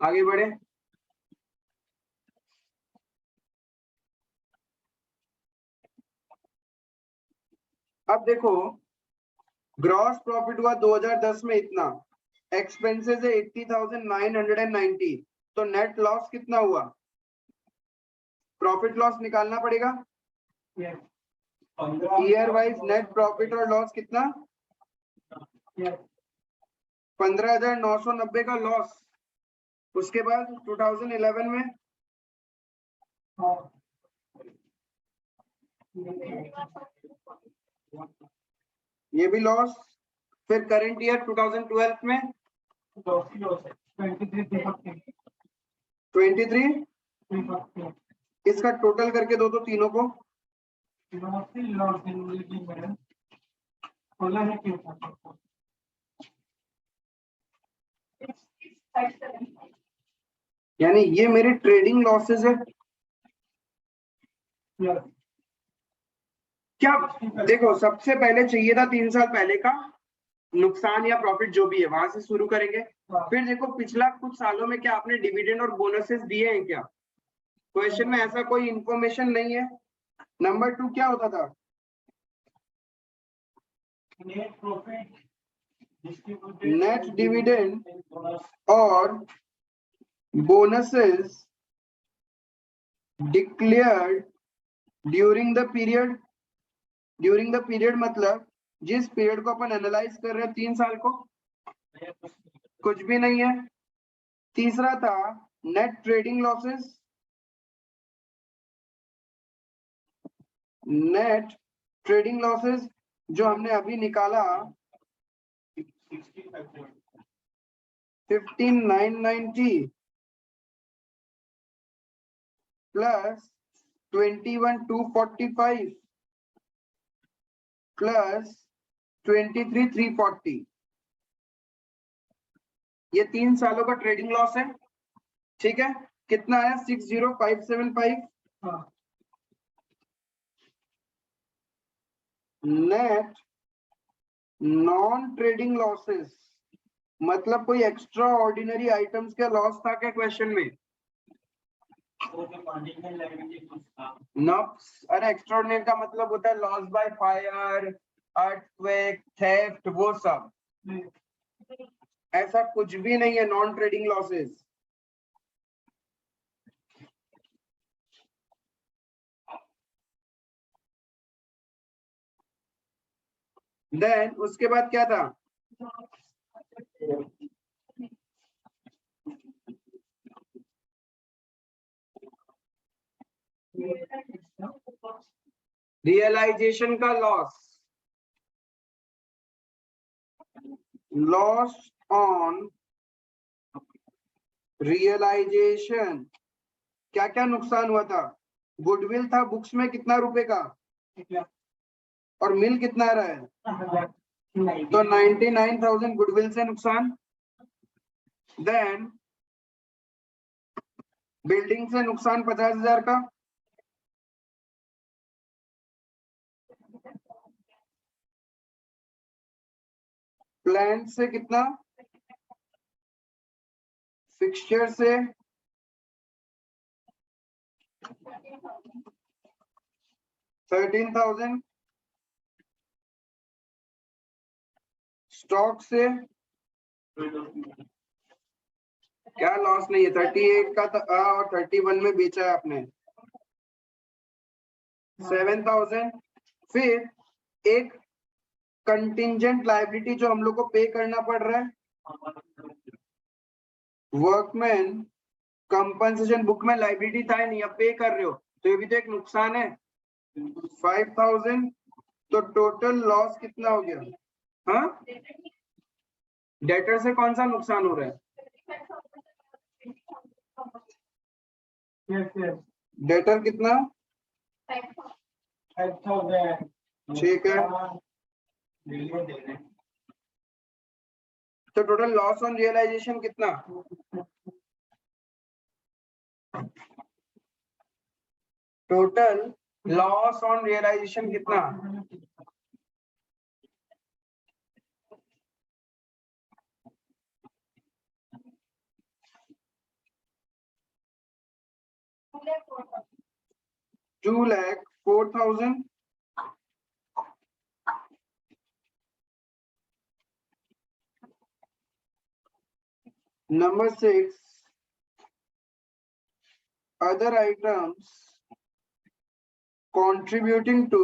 आगे बढ़े। अब देखो ग्रॉस प्रॉफिट हुआ 2010 में इतना, एक्सपेंसेस है 80,990, तो नेट लॉस कितना हुआ? प्रॉफिट लॉस निकालना पड़ेगा। ईयर वाइज नेट प्रॉफिट और लॉस कितना? 15,990 का लॉस। उसके बाद 2011 में ये भी लॉस। फिर करंट ईयर 2012 में 23, इसका टोटल करके दो तो तीनों को। यानी ये मेरे ट्रेडिंग लॉसेस है। क्या देखो, सबसे पहले चाहिए था 3 साल पहले का नुकसान या प्रॉफिट जो भी है, वहां से शुरू करेंगे। फिर देखो पिछला कुछ सालों में क्या आपने डिविडेंड और बोनसेस दिए हैं क्या? क्वेश्चन में ऐसा कोई इंफॉर्मेशन नहीं है। नंबर 2 क्या होता था? नेट डिविडेंड और bonuses declared during the period. During the period मतलब जिस पीरियड को अपन एनालाइज कर रहे हैं 3 साल को, कुछ भी नहीं है। तीसरा था net trading losses. Net trading losses जो हमने अभी निकाला 15,990 प्लस 21,245 प्लस 23,340, ये 3 सालों का ट्रेडिंग लॉस है। ठीक है, कितना आया? 60,575। नेट नॉन ट्रेडिंग लॉसेस मतलब कोई एक्स्ट्रा ऑर्डिनरी आइटम्स का लॉस था क्या क्वेश्चन में? अरे एक्स्ट्राऑर्डिनरी का मतलब होता है loss by fire, earthquake, theft, वो सब। ऐसा कुछ भी नहीं है नॉन ट्रेडिंग लॉसेस। देन उसके बाद क्या था? रियलाइजेशन का लॉस, लॉस ऑन रियलाइजेशन। क्या क्या नुकसान हुआ था? गुडविल था बुक्स में कितना रुपए का, और मिल कितना आ रहा है? तो 99,000 गुडविल से नुकसान। देन बिल्डिंग से नुकसान 50,000 का। प्लांट से कितना? फिक्सचर से 13,000। स्टॉक से क्या लॉस नहीं है, 38 का था और 31 में बेचा है आपने, 7,000। फिर एक कंटिंजेंट लायबिलिटी जो हम लोग को पे करना पड़ रहा है, वर्कमैन कंपनसेशन बुक में लायबिलिटी था नहीं, अब पे कर रहे हो तो ये भी तो एक नुकसान है, 5,000। तो टोटल लॉस कितना हो गया? हाँ, डेटर से कौन सा नुकसान हो रहा है? डेटर कितना? 5,000। ठीक है, तो टोटल लॉस ऑन रियलाइजेशन कितना? टोटल लॉस ऑन रियलाइजेशन कितना? $2,04,000. Number 6, other items contributing to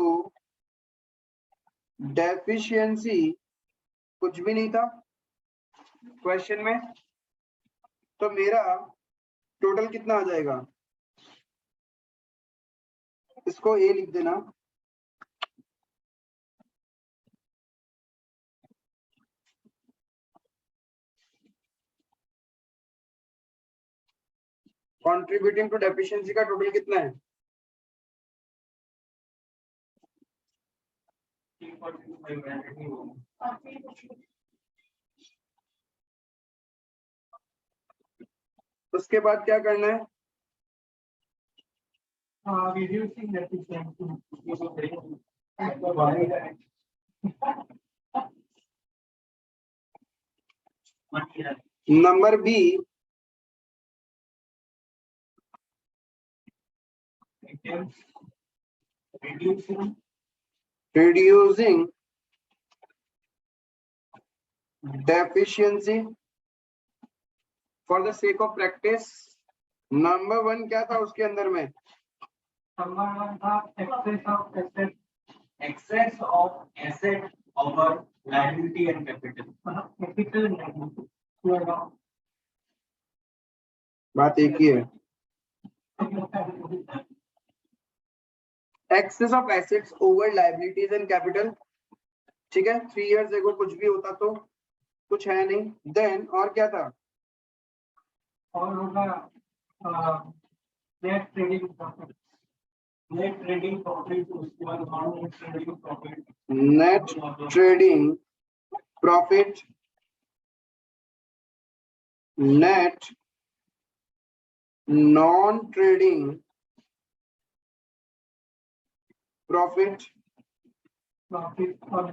deficiency कुछ भी नहीं था क्वेश्चन में, तो मेरा टोटल कितना आ जाएगा? इसको ए लिख देना, कंट्रीब्यूटिंग टू डेफिशिएंसी का टोटल कितना है? उसके बाद क्या करना है? reducing efficiency. Number B, reducing deficiency for the sake of practice. Number 1 क्या था उसके अंदर में? Excess of asset over liability and capital. बात एक ही है, excess of assets over liabilities and capital, ठीक है। 3 years ago कुछ भी होता तो कुछ है नहीं, देन और क्या था? और होगा net trading profit, net trading profit, उसके बाद non net trading profit, net trading profit, net non trading profit, profit और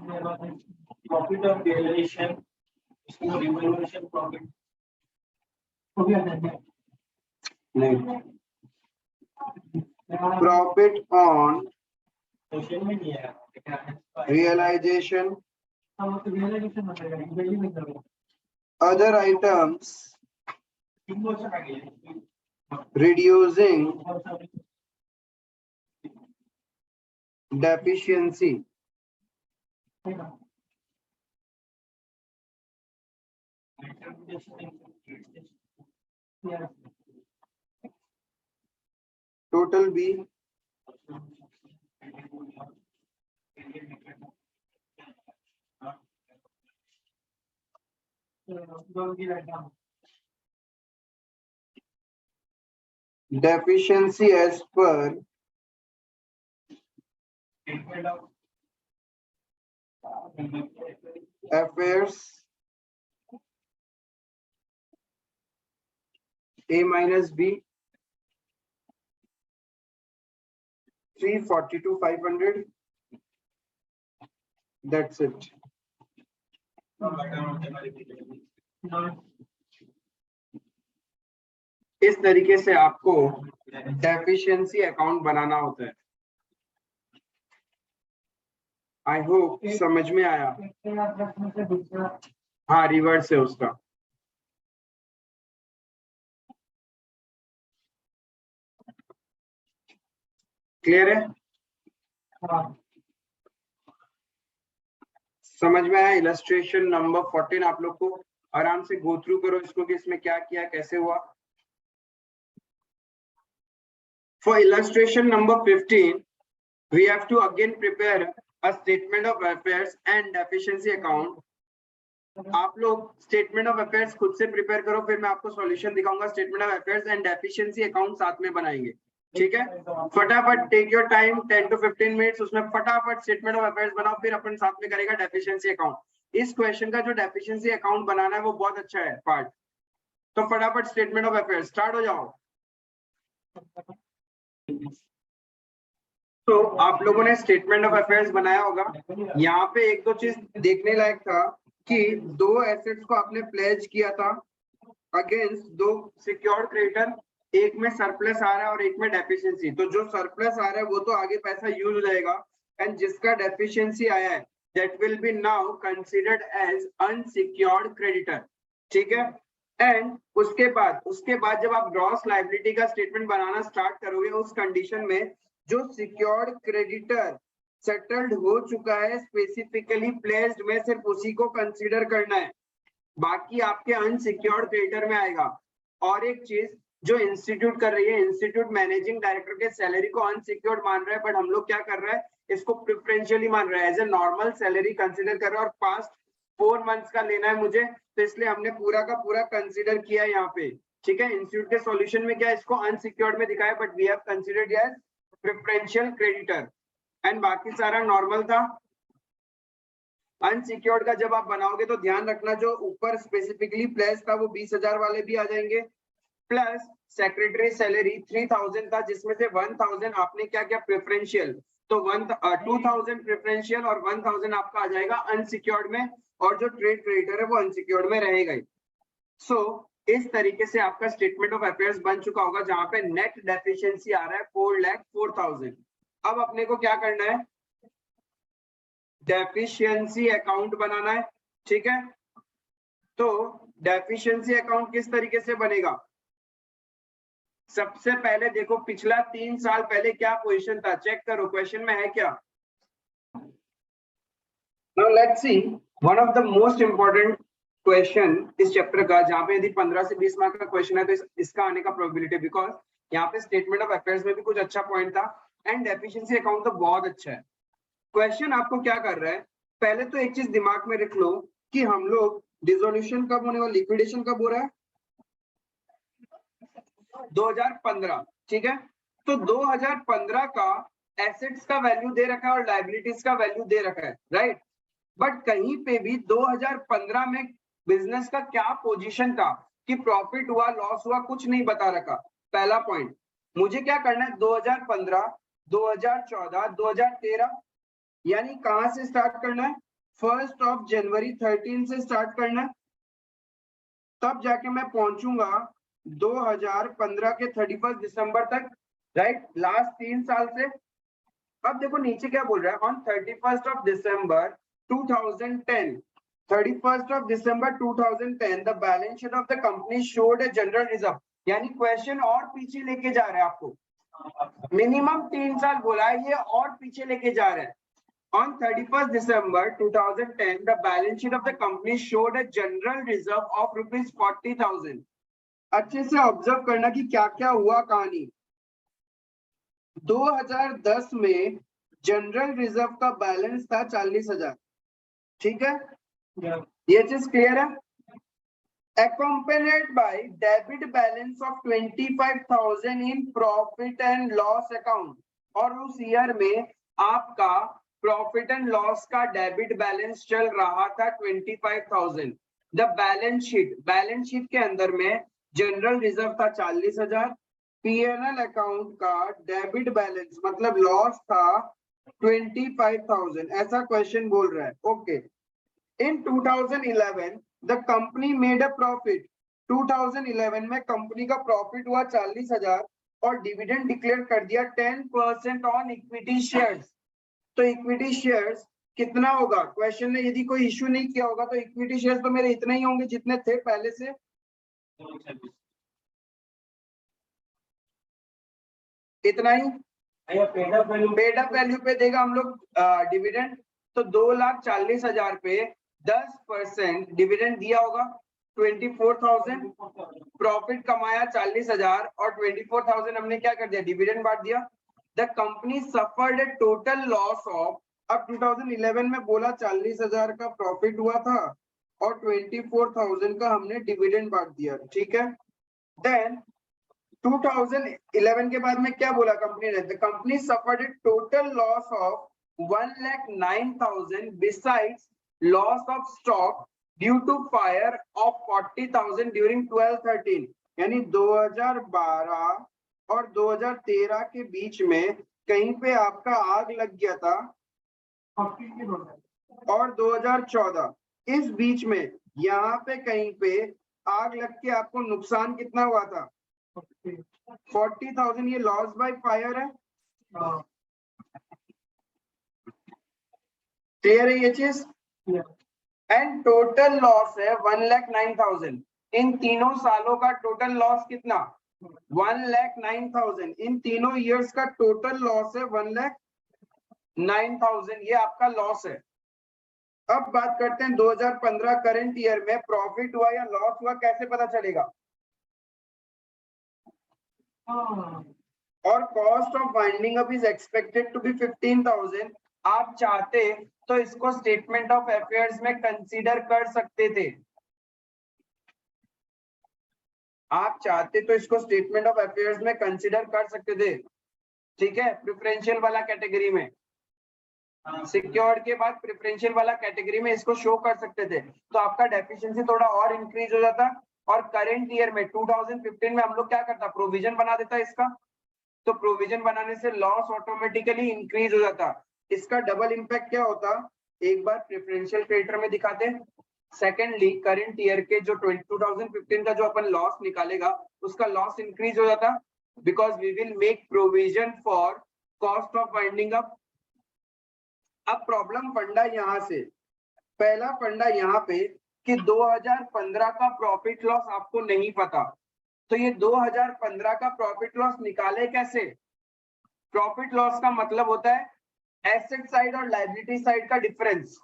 प्रॉफिट ऑफ रियलाइजेशन, उसको रिवैल्यूएशन प्रॉफिट हो गया है। नहीं, प्रॉफिट ऑन क्वेश्चन में दिया है रियलाइजेशन, हम तो रियलाइजेशन बनेगा वैल्यू में करेंगे other items तीन क्वेश्चन आ गए reducing deficiency, total B, deficiency as per affairs A minus B 342,500. That's it. इस तरीके से आपको डेफिशिएंसी अकाउंट बनाना होता है। आई होप समझ में आया। हाँ, रिवर्स है उसका। क्लियर है? समझ में आया? इलस्ट्रेशन नंबर 14 आप लोग को आराम से गो थ्रू करो इसको कि इसमें क्या किया, कैसे हुआ। For illustration number 15, we have to again prepare a statement of affairs and deficiency account. आप लोग स्टेटमेंट ऑफ अफेयर्स खुद से प्रिपेयर करो, फिर मैं आपको सॉल्यूशन दिखाऊंगा। Statement of affairs and deficiency account साथ में बनाएंगे, ठीक है? फटाफट take your time 10 to 15 minutes, उसमें फटाफट स्टेटमेंट ऑफ अफेयर्स बनाओ, फिर अपन साथ में करेगा डेफिशिएंसी अकाउंट। इस क्वेश्चन का जो डेफिशिएंसी अकाउंट बनाना है वो बहुत अच्छा है पार्ट। तो फटाफट स्टेटमेंट ऑफ अफेयर्स स्टार्ट हो जाओ। तो आप लोगों ने स्टेटमेंट ऑफ अफेयर्स बनाया होगा। यहाँ पे एक दो चीज देखने लायक था कि दो एसेट्स को आपने प्लेज किया था अगेंस्ट दो सिक्योर्ड क्रेडिटर, एक में सरप्लस आ रहा है और एक में डेफिशिएंसी। तो जो सरप्लस आ रहा है वो तो आगे पैसा यूज हो जाएगा, एंड जिसका डेफिशिएंसी आया है that will be now considered as unsecured creditor, ठीक है। एंड उसके बाद जब आप ग्रॉस लायबिलिटी का स्टेटमेंट बनाना स्टार्ट करोगे, उस कंडीशन में जो सिक्योर्ड क्रेडिटर सेटल्ड हो चुका है स्पेसिफिकली प्लेस्ड में सिर्फ उसी को कंसीडर करना है, बाकी आपके अनसिक्योर्ड क्रेडिटर में आएगा। और एक चीज जो इंस्टीट्यूट कर रही है, इंस्टीट्यूट मैनेजिंग डायरेक्टर के सैलरी को अनसिक्योर्ड मान रहा है, बट हम लोग क्या कर रहा है, इसको प्रिफरेंशियली मान रहा है, as a normal salary consider कर रहा है, और पास्ट 4 मंथ्स का लेना है मुझे, तो इसलिए हमने पूरा का पूरा कंसीडर किया यहाँ पे, ठीक है। इंस्टीट्यूट के सॉल्यूशन में क्या इसको अनसिक्योर्ड में दिखाया, but we have considered as preferential creditor, and बाकी सारा नॉर्मल था। अनसिक्योर्ड का जब आप बनाओगे तो ध्यान रखना, जो ऊपर स्पेसिफिकली प्लेस था वो 20,000 वाले भी आ जाएंगे, प्लस सेक्रेटरी सैलरी 3,000 था, जिसमें से 1,000 आपने क्या क्या प्रेफरेंशियल, तो 2,000 प्रेफरेंशियल और 1,000 आपका आ जाएगा अनसिक्योर्ड में, और जो ट्रेड क्रेडिटर है वो अनसिक्योर्ड में रहेगा। सो इस तरीके से आपका स्टेटमेंट ऑफ अफेयर्स बन चुका होगा, जहां पे नेट डेफिशिएंसी आ रहा है 4,04,000। अब अपने को क्या करना है, डेफिशिएंसी अकाउंट बनाना है, ठीक है। तो डेफिशिएंसी अकाउंट किस तरीके से बनेगा, सबसे पहले देखो पिछला 3 साल पहले क्या पोजीशन था, चेक करो क्वेश्चन में है क्या। Now let's see one of the most important question इस चैप्टर का, जहां पे यदि 15 से 20 मार्क का क्वेश्चन है तो इसका आने का प्रोबेबिलिटी, बिकॉज यहाँ पे स्टेटमेंट ऑफ अफेयर्स में भी कुछ अच्छा पॉइंट था, एंड डेफिशिएंसी अकाउंट तो बहुत अच्छा है। क्वेश्चन आपको क्या कर रहा है, पहले तो एक चीज दिमाग में रख लो कि हम लोग डिसोल्यूशन कब होने वाला, लिक्विडेशन कब हो रहा है, 2015, ठीक है। तो 2015 का एसेट्स का वैल्यू दे रखा है और लायबिलिटीज का वैल्यू दे रखा है, राइट। बट कहीं पे भी 2015 में बिजनेस का क्या पोजीशन था, कि प्रॉफिट हुआ लॉस हुआ, कुछ नहीं बता रखा। पहला पॉइंट, मुझे क्या करना है, 2015, 2014, 2013, यानी कहां से स्टार्ट करना है, 1 जनवरी 13 से स्टार्ट करना है, तब जाके मैं पहुंचूंगा 2015 के 31 दिसंबर तक, राइट, लास्ट 3 साल से। अब देखो नीचे क्या बोल रहा है, on 31 December 2010, 31 December 2010 the balance sheet of the company showed a general reserve, यानी क्वेश्चन और पीछे लेके जा रहा है आपको, मिनिमम 3 साल बोला है ये, और पीछे लेके जा रहा है। On 31st December 2010, the balance sheet of the company showed a general reserve of ₹40,000. अच्छे से ऑब्जर्व करना कि क्या क्या हुआ कहानी। 2010 में जनरल रिजर्व का बैलेंस था 40,000, ठीक है, ये चीज क्लियर है। Accompanied by debit balance of 25,000 in profit and loss account, और उस ईयर में आपका प्रॉफिट एंड लॉस का डेबिट बैलेंस चल रहा था 25,000। द बैलेंस शीट के अंदर में जनरल रिजर्व था 40,000, पीएनएल अकाउंट का डेबिट बैलेंस मतलब लॉस था 25,000, ऐसा क्वेश्चन बोल रहा है, okay. In 2011 the company made a profit, 2011 में कंपनी का प्रॉफिट हुआ 40,000 और डिविडेंड डिक्लेयर कर दिया 10% ऑन इक्विटी शेयर्स। तो इक्विटी शेयर्स कितना होगा, क्वेश्चन ने यदि कोई इश्यू नहीं किया होगा तो इक्विटी शेयर्स तो मेरे इतने ही होंगे जितने थे पहले से, इतना ही। पेड अप वैल्यू पे देगा हम लोग डिविडेंड, तो 2,40,000 पे 10% डिविडेंड दिया होगा 24,000, प्रॉफिट कमाया 40,000 और 24,000 हमने क्या कर दिया, डिविडेंड बांट दिया। The company suffered a total loss of, अब 2011 में बोला 40,000 का प्रॉफिट हुआ था और 24,000 का हमने डिविडेंड बांट दिया, ठीक है। देन 2011 के बाद में क्या बोला कंपनी ने, the company suffered a total loss of 1,09,000 besides loss of stock due to fire of 40,000 during 12-13, यानी 2012 और 2013 के बीच में कहीं पे आपका आग लग गया था और 2014 इस बीच में यहाँ पे कहीं पे आग लग के आपको नुकसान कितना हुआ था? 40,000। ये लॉस बाय फायर है। क्लियर है ये चीज? एंड टोटल लॉस है 1,09,000। इन तीनों सालों का टोटल लॉस कितना? 1,09,000। इन तीनों इयर्स का टोटल लॉस है 1,09,000। ये आपका लॉस है। अब बात करते हैं 2015 करंट ईयर में प्रॉफिट हुआ या लॉस हुआ, कैसे पता चलेगा? और cost of winding up is expected to be 15,000। आप चाहते तो इसको स्टेटमेंट ऑफ अफेयर्स में कंसीडर कर सकते थे। आप चाहते तो इसको स्टेटमेंट ऑफ अफेयर्स में कंसीडर कर सकते थे, ठीक है, प्रेफरेंशियल वाला कैटेगरी में। सिक्योर्ड के बाद प्रेफरेंशियल वाला कैटेगरी में इसको शो कर सकते थे, तो आपका डेफिशिएंसी थोड़ा और इंक्रीज हो जाता। और करंट ईयर में 2015 में हम लोग क्या करता, प्रोविजन बना देता इसका, तो प्रोविजन बनाने से लॉस ऑटोमेटिकली इंक्रीज हो जाता। इसका डबल इम्पैक्ट क्या होता, एक बार प्रेफरेंशियल क्रेडिटर में दिखाते, सेकेंडली करंट ईयर के जो 2015 का जो अपन लॉस निकालेगा उसका लॉस इंक्रीज हो जाता, because we will make provision for cost of winding up. अब प्रॉब्लम फंडा यहाँ से, पहला फंडा यहाँ पे कि 2015 का प्रॉफिट लॉस आपको नहीं पता, तो ये 2015 का प्रॉफिट लॉस निकाले कैसे? प्रॉफिट लॉस का मतलब होता है एसेट साइड और लायबिलिटी साइड का डिफरेंस,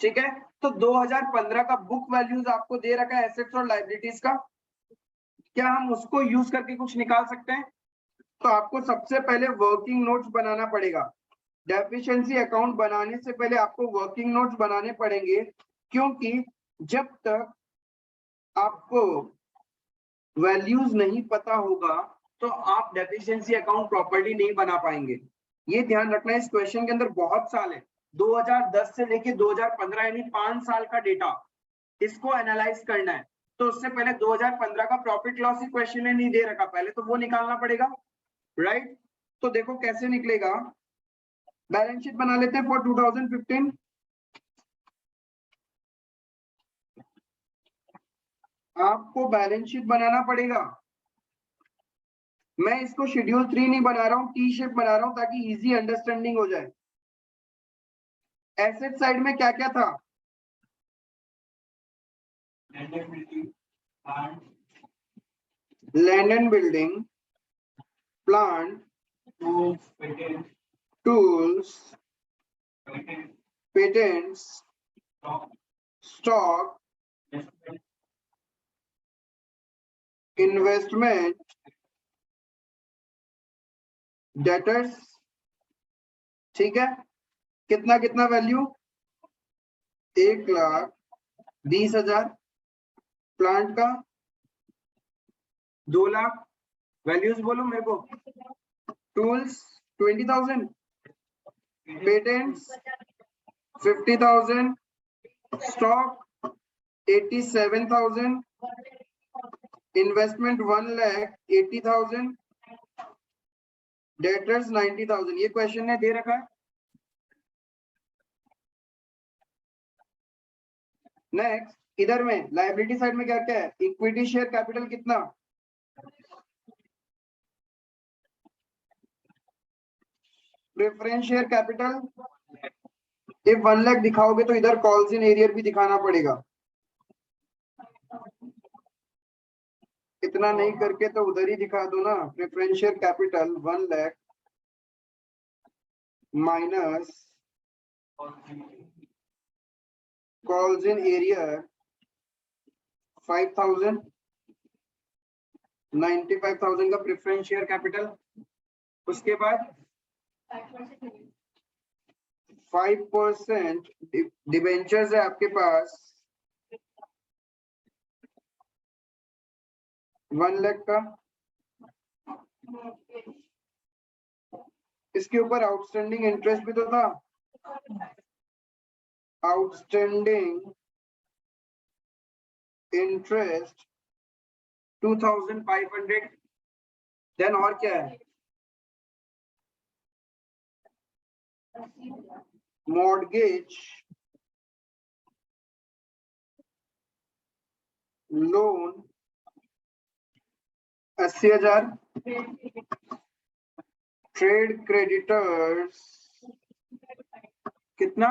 ठीक है। तो 2015 का बुक वैल्यूज आपको दे रखा है एसेट्स और लायबिलिटीज का, क्या हम उसको यूज करके कुछ निकाल सकते हैं? तो आपको सबसे पहले वर्किंग नोट्स बनाना पड़ेगा। डेफिशिएंसी अकाउंट बनाने से पहले आपको वर्किंग नोट्स बनाने पड़ेंगे, क्योंकि जब तक आपको वैल्यूज नहीं पता होगा तो आप डेफिशिएंसी अकाउंट प्रॉपर्ली नहीं बना पाएंगे। ये ध्यान रखना, इस क्वेश्चन के अंदर बहुत साल है, 2010 से लेके 2015 यानी 5 साल का डेटा, इसको एनालाइज करना है। तो उससे पहले 2015 का प्रॉफिट लॉस ही क्वेश्चन में नहीं दे रखा, पहले तो वो निकालना पड़ेगा, राइट। तो देखो कैसे निकलेगा, बैलेंस शीट बना लेते हैं फॉर 2015। आपको बैलेंस शीट बनाना पड़ेगा। मैं इसको शेड्यूल 3 नहीं बना रहा हूं, टी शेप बना रहा हूं ताकि इजी अंडरस्टैंडिंग हो जाए। एसेट साइड में क्या क्या था? Land and building, plant, tools, patents, stock, investment, debtors, ठीक है। कितना कितना वैल्यू? 1,20,000। प्लांट का 2 लाख, वैल्यूज बोलो मेरे को। Tools 20,000, patents 50,000, stock 87,000, investment 1,80,000, debtors 90,000। ये क्वेश्चन ने दे रखा है। नेक्स्ट, इधर में लायबिलिटी साइड में क्या क्या है? इक्विटी शेयर कैपिटल कितना? Preference share capital, if 1 lakh दिखाओगे तो इधर कॉल्स इन एरियर भी दिखाना पड़ेगा। इतना नहीं करके तो उधर ही दिखा दो ना। Preference share capital 1 lakh minus calls in arrear 5,000, 95,000 का प्रेफरेंस शेयर कैपिटल। उसके बाद 5% डिबेंचर्स है आपके पास 1 लाख का। इसके ऊपर आउटस्टैंडिंग इंटरेस्ट भी तो था, आउटस्टैंडिंग इंटरेस्ट 2,500। देन और क्या है? मॉर्गेज लोन 80,000, ट्रेड क्रेडिटर्स कितना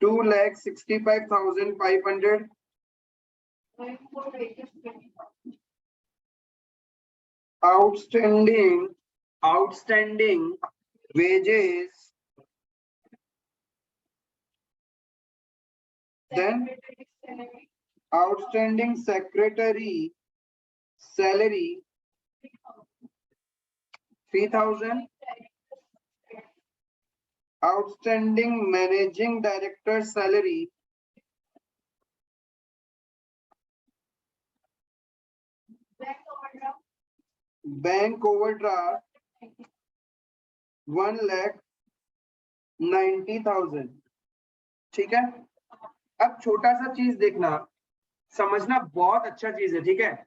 2,65,500, outstanding wages, then outstanding secretary salary 3,000, outstanding managing director salary 1,00,000, bank overdraft 1,90,000। ठीक है, अब छोटा सा चीज देखना, समझना बहुत अच्छा चीज है। ठीक है,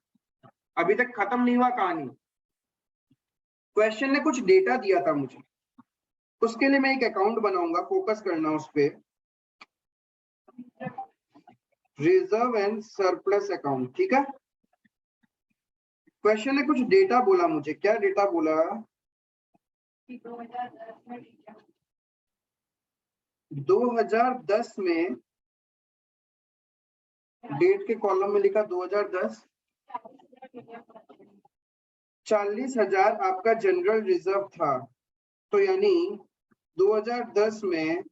अभी तक खत्म नहीं हुआ कहानी। क्वेश्चन ने कुछ डेटा दिया था मुझे, उसके लिए मैं एक अकाउंट बनाऊंगा, फोकस करना उस पे, रिजर्व एंड सरप्लस अकाउंट। ठीक है, क्वेश्चन ने कुछ डेटा बोला मुझे, क्या डेटा बोला 2010 में, डेट के कॉलम में लिखा 2010, 40,000 आपका जनरल रिजर्व था, तो यानी 2010 में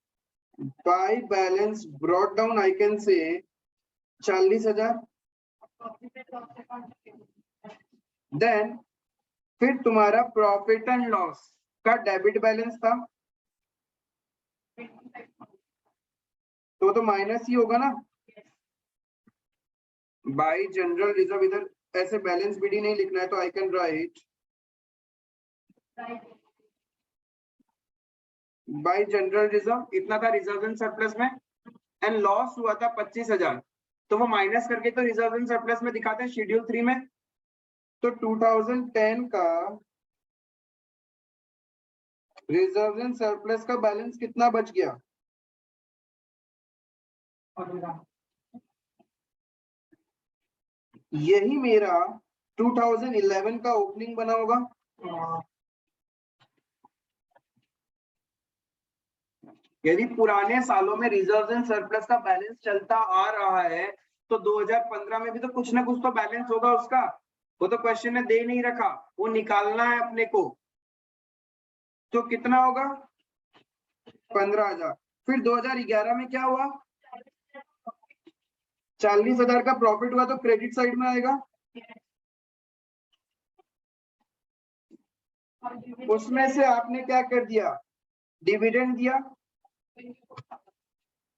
by balance brought down I can say 40,000। Then फिर तुम्हारा प्रॉफिट एंड लॉस का डेबिट बैलेंस था, तो माइनस ही होगा ना। बाय जनरल रिजर्व, इधर ऐसे बैलेंस बीडी नहीं लिखना है, तो I can write bye general reserve, इतना था रिजर्व एंड सरप्लस में, एंड लॉस हुआ था 25,000, तो वो माइनस करके तो रिजर्व एंड सरप्लस में दिखाते हैं शेड्यूल 3 में। तो 2010 का रिजर्व एंड सरप्लस का बैलेंस कितना बच गया, यही मेरा 2011 का ओपनिंग बना होगा। यदि पुराने सालों में रिजर्व एंड सरप्लस का बैलेंस चलता आ रहा है, तो 2015 में भी तो कुछ ना कुछ तो बैलेंस होगा उसका, वो तो क्वेश्चन ने दे नहीं रखा, वो निकालना है अपने को। तो कितना होगा 15,000। फिर 2011 में क्या हुआ, 40,000 का प्रॉफिट हुआ, तो क्रेडिट साइड में आएगा, उसमें से आपने क्या कर दिया, डिविडेंड दिया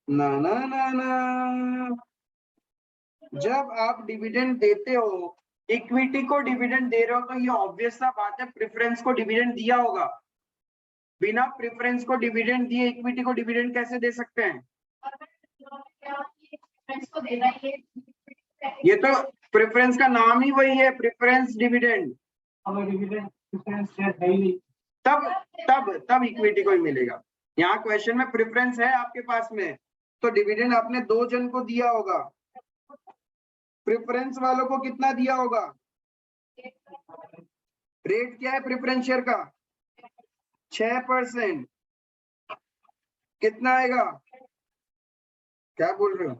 ना ना ना ना। जब आप डिविडेंड देते हो, इक्विटी को डिविडेंड दे रहे हो, तो ये ऑब्वियस सा बात है प्रेफरेंस को डिविडेंड दिया होगा। बिना प्रेफरेंस को डिविडेंड दिए इक्विटी को डिविडेंड कैसे दे सकते हैं, ये तो प्रेफरेंस का नाम ही वही है, प्रेफरेंस डिविडेंड। तब इक्विटी को ही मिलेगा। यहाँ क्वेश्चन में प्रेफरेंस है आपके पास में, तो डिविडेंड आपने 2 जन को दिया होगा, प्रेफरेंस वालों को कितना दिया होगा, रेट क्या है प्रेफरेंस शेयर का 6%, कितना आएगा, क्या बोल रहे हो,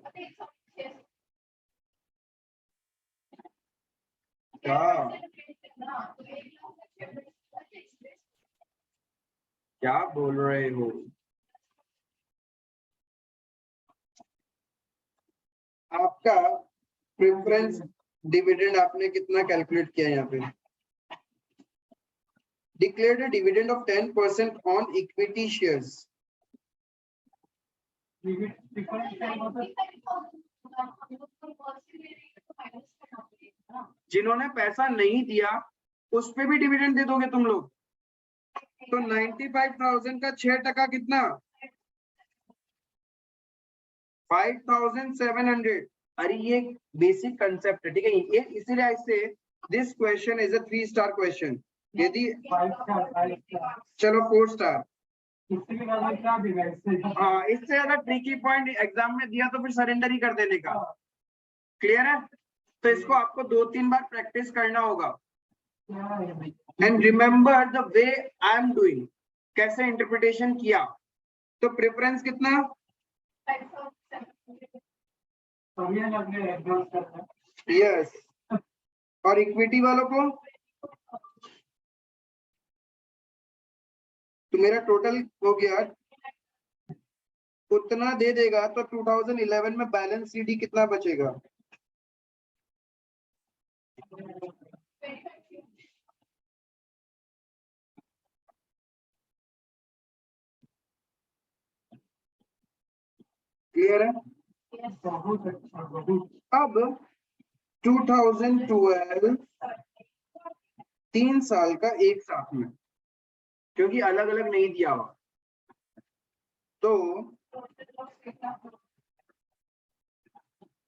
क्या बोल रहे हो, आपका प्रेफरेंस डिविडेंड आपने कितना कैलकुलेट किया यहाँ पे, declared a dividend of 10% on equity shares। जिन्होंने पैसा नहीं दिया उस पे भी डिविडेंड दे दोगे तुम लोग, तो 95,000 का 6% कितना 5,700। अरे ये बेसिक कंसेप्ट है, ठीक है, ये इसीलिए ऐसे this question is a 3 star question. यदि 5 स्टार 5 स्टार चलो 4 स्टार, इससे भी ज्यादा क्या देगा इससे हाँ इससे ज्यादा ट्रिकी पॉइंट एग्जाम में दिया तो फिर सरेंडर ही कर देने का। क्लियर है? तो इसको आपको 2-3 बार प्रैक्टिस करना होगा। क्या है भाई and remember the way I am doing, कैसे इंटरप्रिटेशन किया। तो प्रेफरेंस कितना, सभी अलग है एडवांस करना यस, और इक्विटी वालों को तो मेरा टोटल हो गया उतना दे देगा, तो 2011 में बैलेंस सीडी कितना बचेगा? क्लियर है? बहुत अच्छा बहुत अब 2012 3 साल का एक साथ में, क्योंकि अलग अलग नहीं दिया हुआ, तो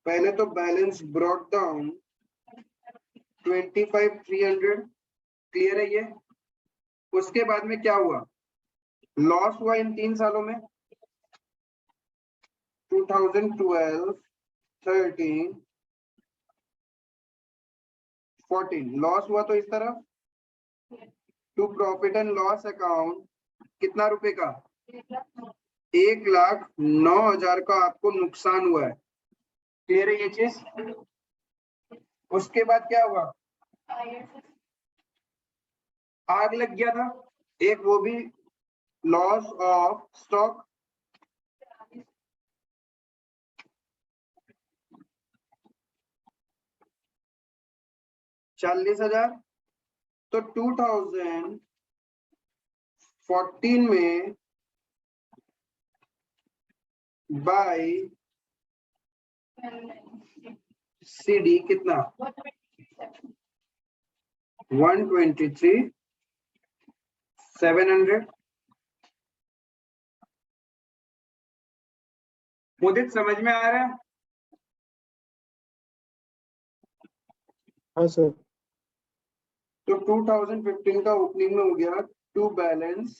पहले तो बैलेंस ब्रॉट डाउन 25,300, क्लियर है ये? उसके बाद में क्या हुआ, लॉस हुआ इन 3 सालों में 2012, 13, 14 लॉस हुआ, तो इस तरफ to profit and loss account कितना रुपए का, 1,09,000 का आपको नुकसान हुआ है। क्लियर है ये चीज? उसके बाद क्या हुआ, आग लग गया था एक, वो भी लॉस ऑफ स्टॉक, ₹40,000। तो 2014 में बाय सीडी कितना, 123,700। मुदित समझ में आ रहा है? हाँ सर। तो 2015 का ओपनिंग में हो गया, टू बैलेंस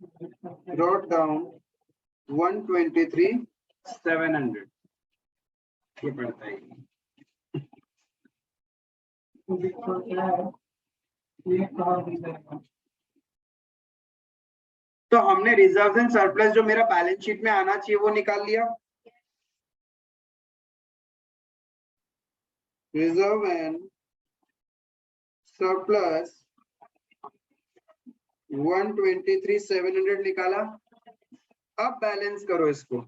ब्रॉट डाउन 123,700, ये पड़ता है। क्या है ये कहाँ दी जाएगा तो हमने रिजर्व एंड सरप्लस जो मेरा बैलेंस शीट में आना चाहिए वो निकाल लिया, रिजर्व एंड सरप्लस 123,700 निकाला। अब बैलेंस करो इसको,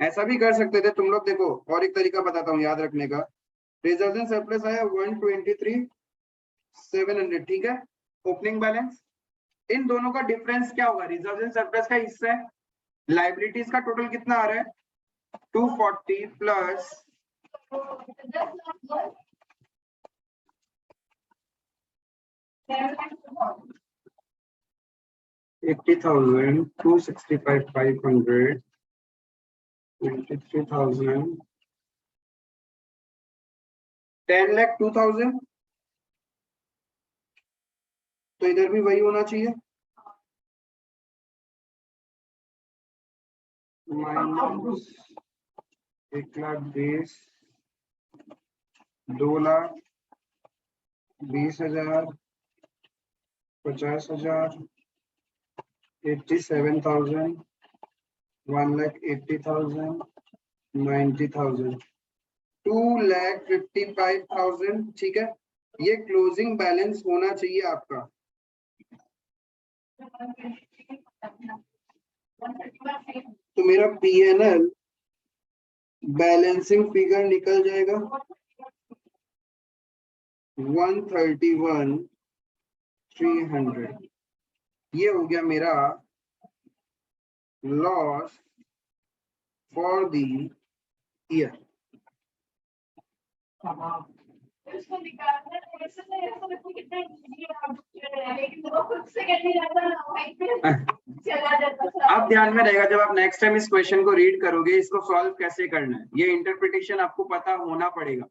ऐसा भी कर सकते थे तुम लोग, देखो और एक तरीका बताता हूँ याद रखने का। रिजर्व एंड सरप्लस आया 123,700, ठीक है, ओपनिंग बैलेंस। इन दोनों का डिफरेंस क्या होगा, रिजर्व एंड सरप्लस का हिस्सा है, लाइबिलिटीज का टोटल कितना आ रहा है, 240 प्लस 80,000, 265,500, 23,000, 10,02,000। तो इधर भी वही होना चाहिए, माइनस 1,20,000, 2,20,000, 50,000, 87,000, 1,80,000, 90,000, 2,55,000, ठीक है। ये क्लोजिंग बैलेंस होना चाहिए आपका। तो मेरा पीएनएल बैलेंसिंग फिगर निकल जाएगा 131,300। ये हो गया मेरा लॉस फॉर द ईयर। उसको निकालना ऐसे नहीं, ऐसा लगता है कितना इजी है, लेकिन वो खुद से करने जाता है ना, चला जाता था। अब ध्यान में रहेगा जब आप नेक्स्ट टाइम इस क्वेश्चन को रीड करोगे, इसको सॉल्व कैसे करना है, ये इंटरप्रिटेशन आपको पता होना पड़ेगा।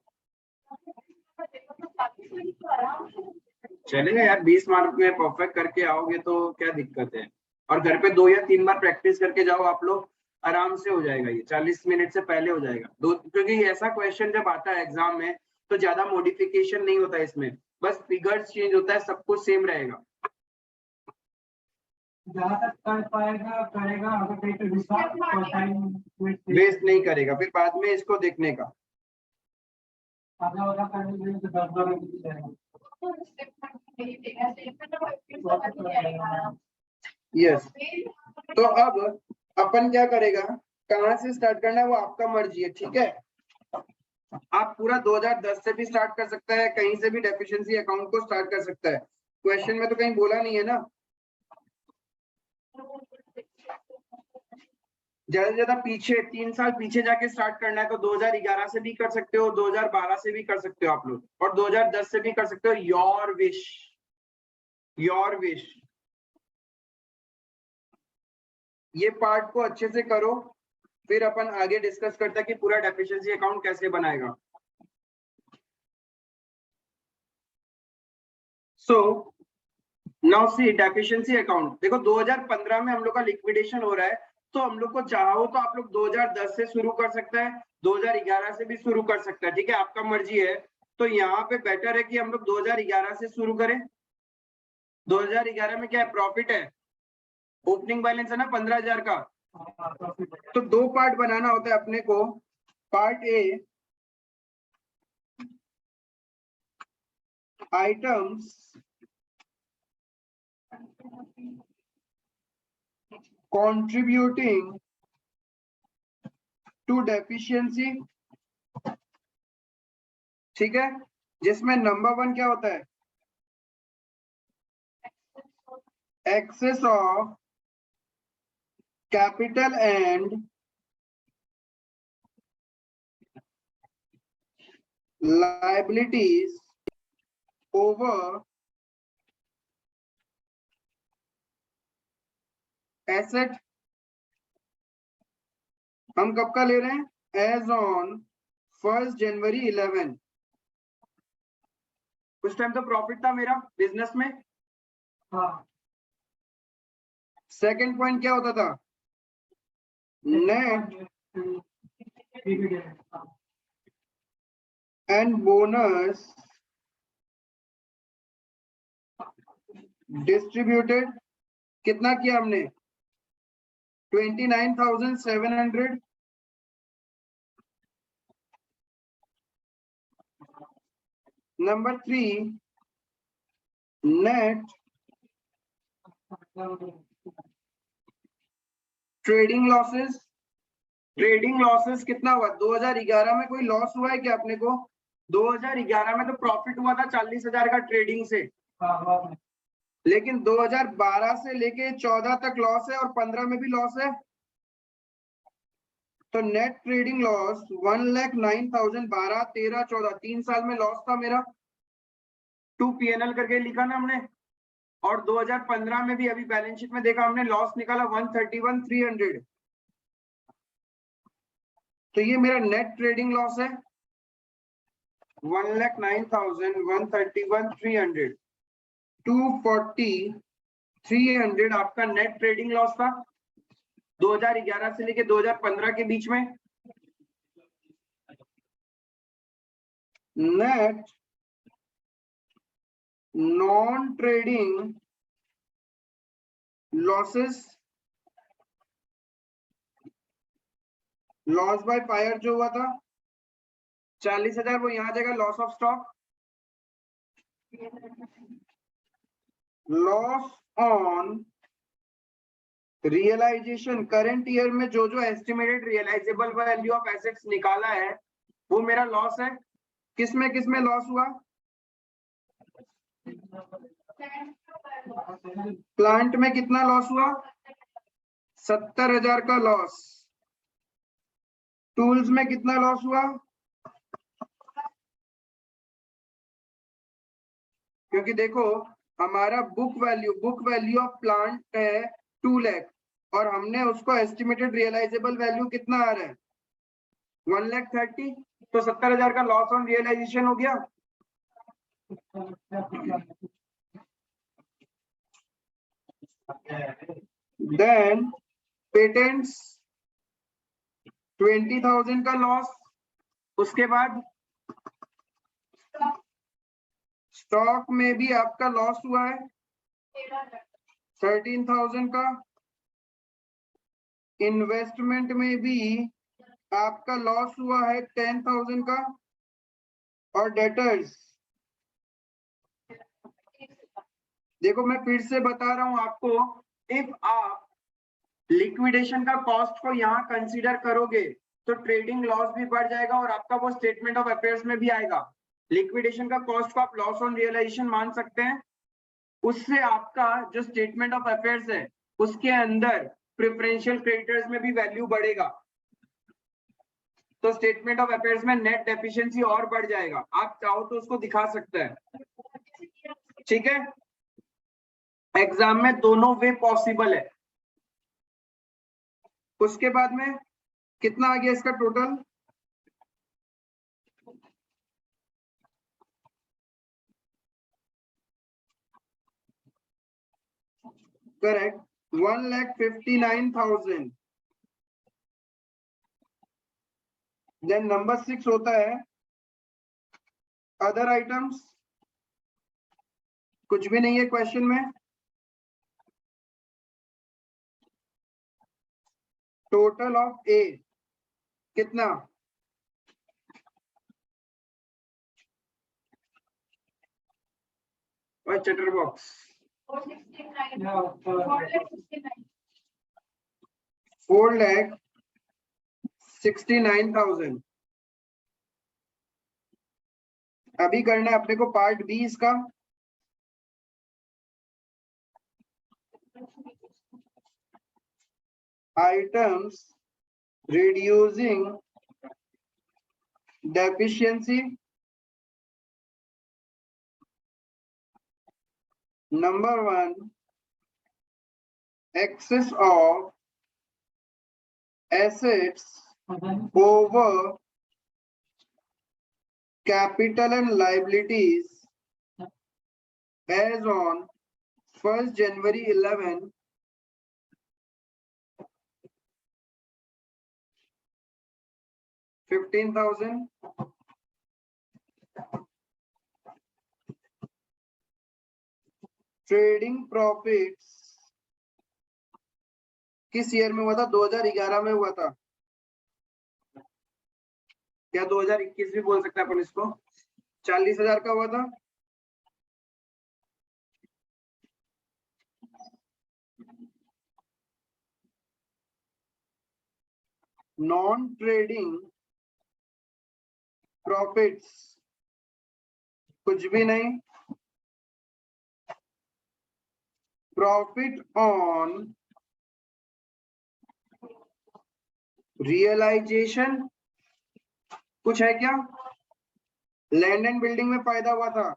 चलेगा यार, 20 मार्क में परफेक्ट करके आओगे तो क्या दिक्कत है। और घर पे 2 या 3 बार प्रैक्टिस करके जाओ आप लोग, आराम से हो जाएगा। ये 40 मिनट से पहले हो जाएगा। क्योंकि ऐसा क्वेश्चन जब आता है एग्जाम में तो ज्यादा मॉडिफिकेशन नहीं होता है इसमें, बस फिगर्स चेंज होता है, सब कुछ सेम रहेगा। जहाँ तक कर पाएगा करेगा, अगर कहीं पे विश्वास तो टाइम वेस्ट नहीं करेगा फिर बाद में इसको देखने का। आधा आधा करने के लिए तो 10 बार भी जाएगा। यस, तो अब अपन क्या करेगा, कहाँ से स्टार्ट करना है वो आपका मर्जी है, ठीक है। आप पूरा 2010 से भी स्टार्ट कर सकता है, कहीं से भी डेफिशिएंसी अकाउंट को स्टार्ट कर सकता है। क्वेश्चन में तो कहीं बोला नहीं है ना। ज्यादा से ज्यादा पीछे 3 साल पीछे जाके स्टार्ट करना है तो 2011 से भी कर सकते हो, 2012 से भी कर सकते हो आप लोग, और 2010 से भी कर सकते हो। Your wish, your wish. ये पार्ट को अच्छे से करो, फिर अपन आगे डिस्कस करते हैं कि पूरा डेफिशिएंसी अकाउंट कैसे बनाएगा। So now see deficiency account. देखो 2015 में हम लोग का लिक्विडेशन हो रहा है, तो हम लोग को चाहो तो आप लोग 2010 से शुरू कर सकता है, 2011 से भी शुरू कर सकता है, ठीक है, आपका मर्जी है। तो यहाँ पे बेटर है कि हम लोग 2011 से शुरू करें। 2011 में क्या है, प्रॉफिट है, ओपनिंग बैलेंस है ना 15,000 का। तो 2 पार्ट बनाना होता है अपने को। Part A, items contributing to deficiency, ठीक है, जिसमें नंबर 1 क्या होता है, excess of capital and liabilities over asset। हम कब का ले रहे हैं, एज ऑन 1 जनवरी 11। उस टाइम तो प्रॉफिट था मेरा बिजनेस में। हाँ। सेकंड पॉइंट क्या होता था, नेट एंड बोनस डिस्ट्रीब्यूटेड। कितना किया हमने, 29,700। Number 3, net trading losses. Trading losses कितना हुआ, 2011 में कोई लॉस हुआ है क्या अपने को? 2011 में तो प्रॉफिट हुआ था 40,000 का ट्रेडिंग से, लेकिन 2012 से लेके 14 तक लॉस है और 15 में भी लॉस है। तो नेट ट्रेडिंग लॉस 1,09,000, 12, 13, 14, 3 साल में लॉस था मेरा। 2 P&L करके लिखा ना हमने। और 2015 में भी अभी बैलेंस शीट में देखा हमने, लॉस निकाला 131,300। तो ये मेरा नेट ट्रेडिंग लॉस है 1,09,000, 131,300, 240,300 आपका नेट ट्रेडिंग लॉस था 2011 से लेके 2015 के बीच में। Net non trading losses, loss by fire जो हुआ था 40,000, वो यहां जाएगा loss of stock. Loss on realisation, current year में जो जो estimated realisable value of assets निकाला है वो मेरा लॉस है। किसमें लॉस हुआ, प्लांट में कितना लॉस हुआ, 70,000 का लॉस। टूल्स में कितना लॉस हुआ, क्योंकि देखो हमारा बुक वैल्यू ऑफ प्लांट है 2 लाख और हमने उसको एस्टिमेटेड रियलाइजेबल वैल्यू कितना आ रहा है 1,30,000 तो 70,000 का लॉस ऑन रियलाइजेशन हो गया। देन पेटेंट्स 20,000 का लॉस, उसके बाद स्टॉक में भी आपका लॉस हुआ है 13,000 का, इन्वेस्टमेंट में भी आपका लॉस हुआ है 10,000 का और डेटर्स देखो मैं फिर से बता रहा हूं आपको, इफ आप लिक्विडेशन का कॉस्ट को यहाँ कंसीडर करोगे तो ट्रेडिंग लॉस भी बढ़ जाएगा और आपका वो स्टेटमेंट ऑफ अफेयर्स में भी आएगा। लिक्विडेशन का कॉस्ट को आप लॉस ऑन रियलाइजेशन मान सकते हैं, उससे आपका जो स्टेटमेंट ऑफ अफेयर्स है उसके अंदर प्रेफरेंशियल क्रेडिटर्स में भी वैल्यू बढ़ेगा, तो स्टेटमेंट ऑफ अफेयर्स में नेट डेफिशिएंसी और बढ़ जाएगा। आप चाहो तो उसको दिखा सकते हैं, ठीक है। एग्जाम में दोनों वे पॉसिबल है। उसके बाद में कितना आ गया इसका टोटल, करेक्ट 1,59,000। देन नंबर 6 होता है अदर आइटम्स, कुछ भी नहीं है क्वेश्चन में। टोटल ऑफ ए कितना, और चटर बॉक्स 4,69,000। अभी करना है अपने को पार्ट बी इसका। Items reducing deficiency, number 1 excess of assets over capital and liabilities as on 1st January 11 15,000। Trading profits किस ईयर में हुआ था, 2011 में हुआ था, क्या 2021 भी बोल सकते हैं अपन इसको, 40,000 का हुआ था। नॉन ट्रेडिंग प्रॉफिट्स कुछ भी नहीं, प्रॉफिट ऑन रियलाइजेशन कुछ है क्या, लैंड एंड बिल्डिंग में फायदा हुआ था,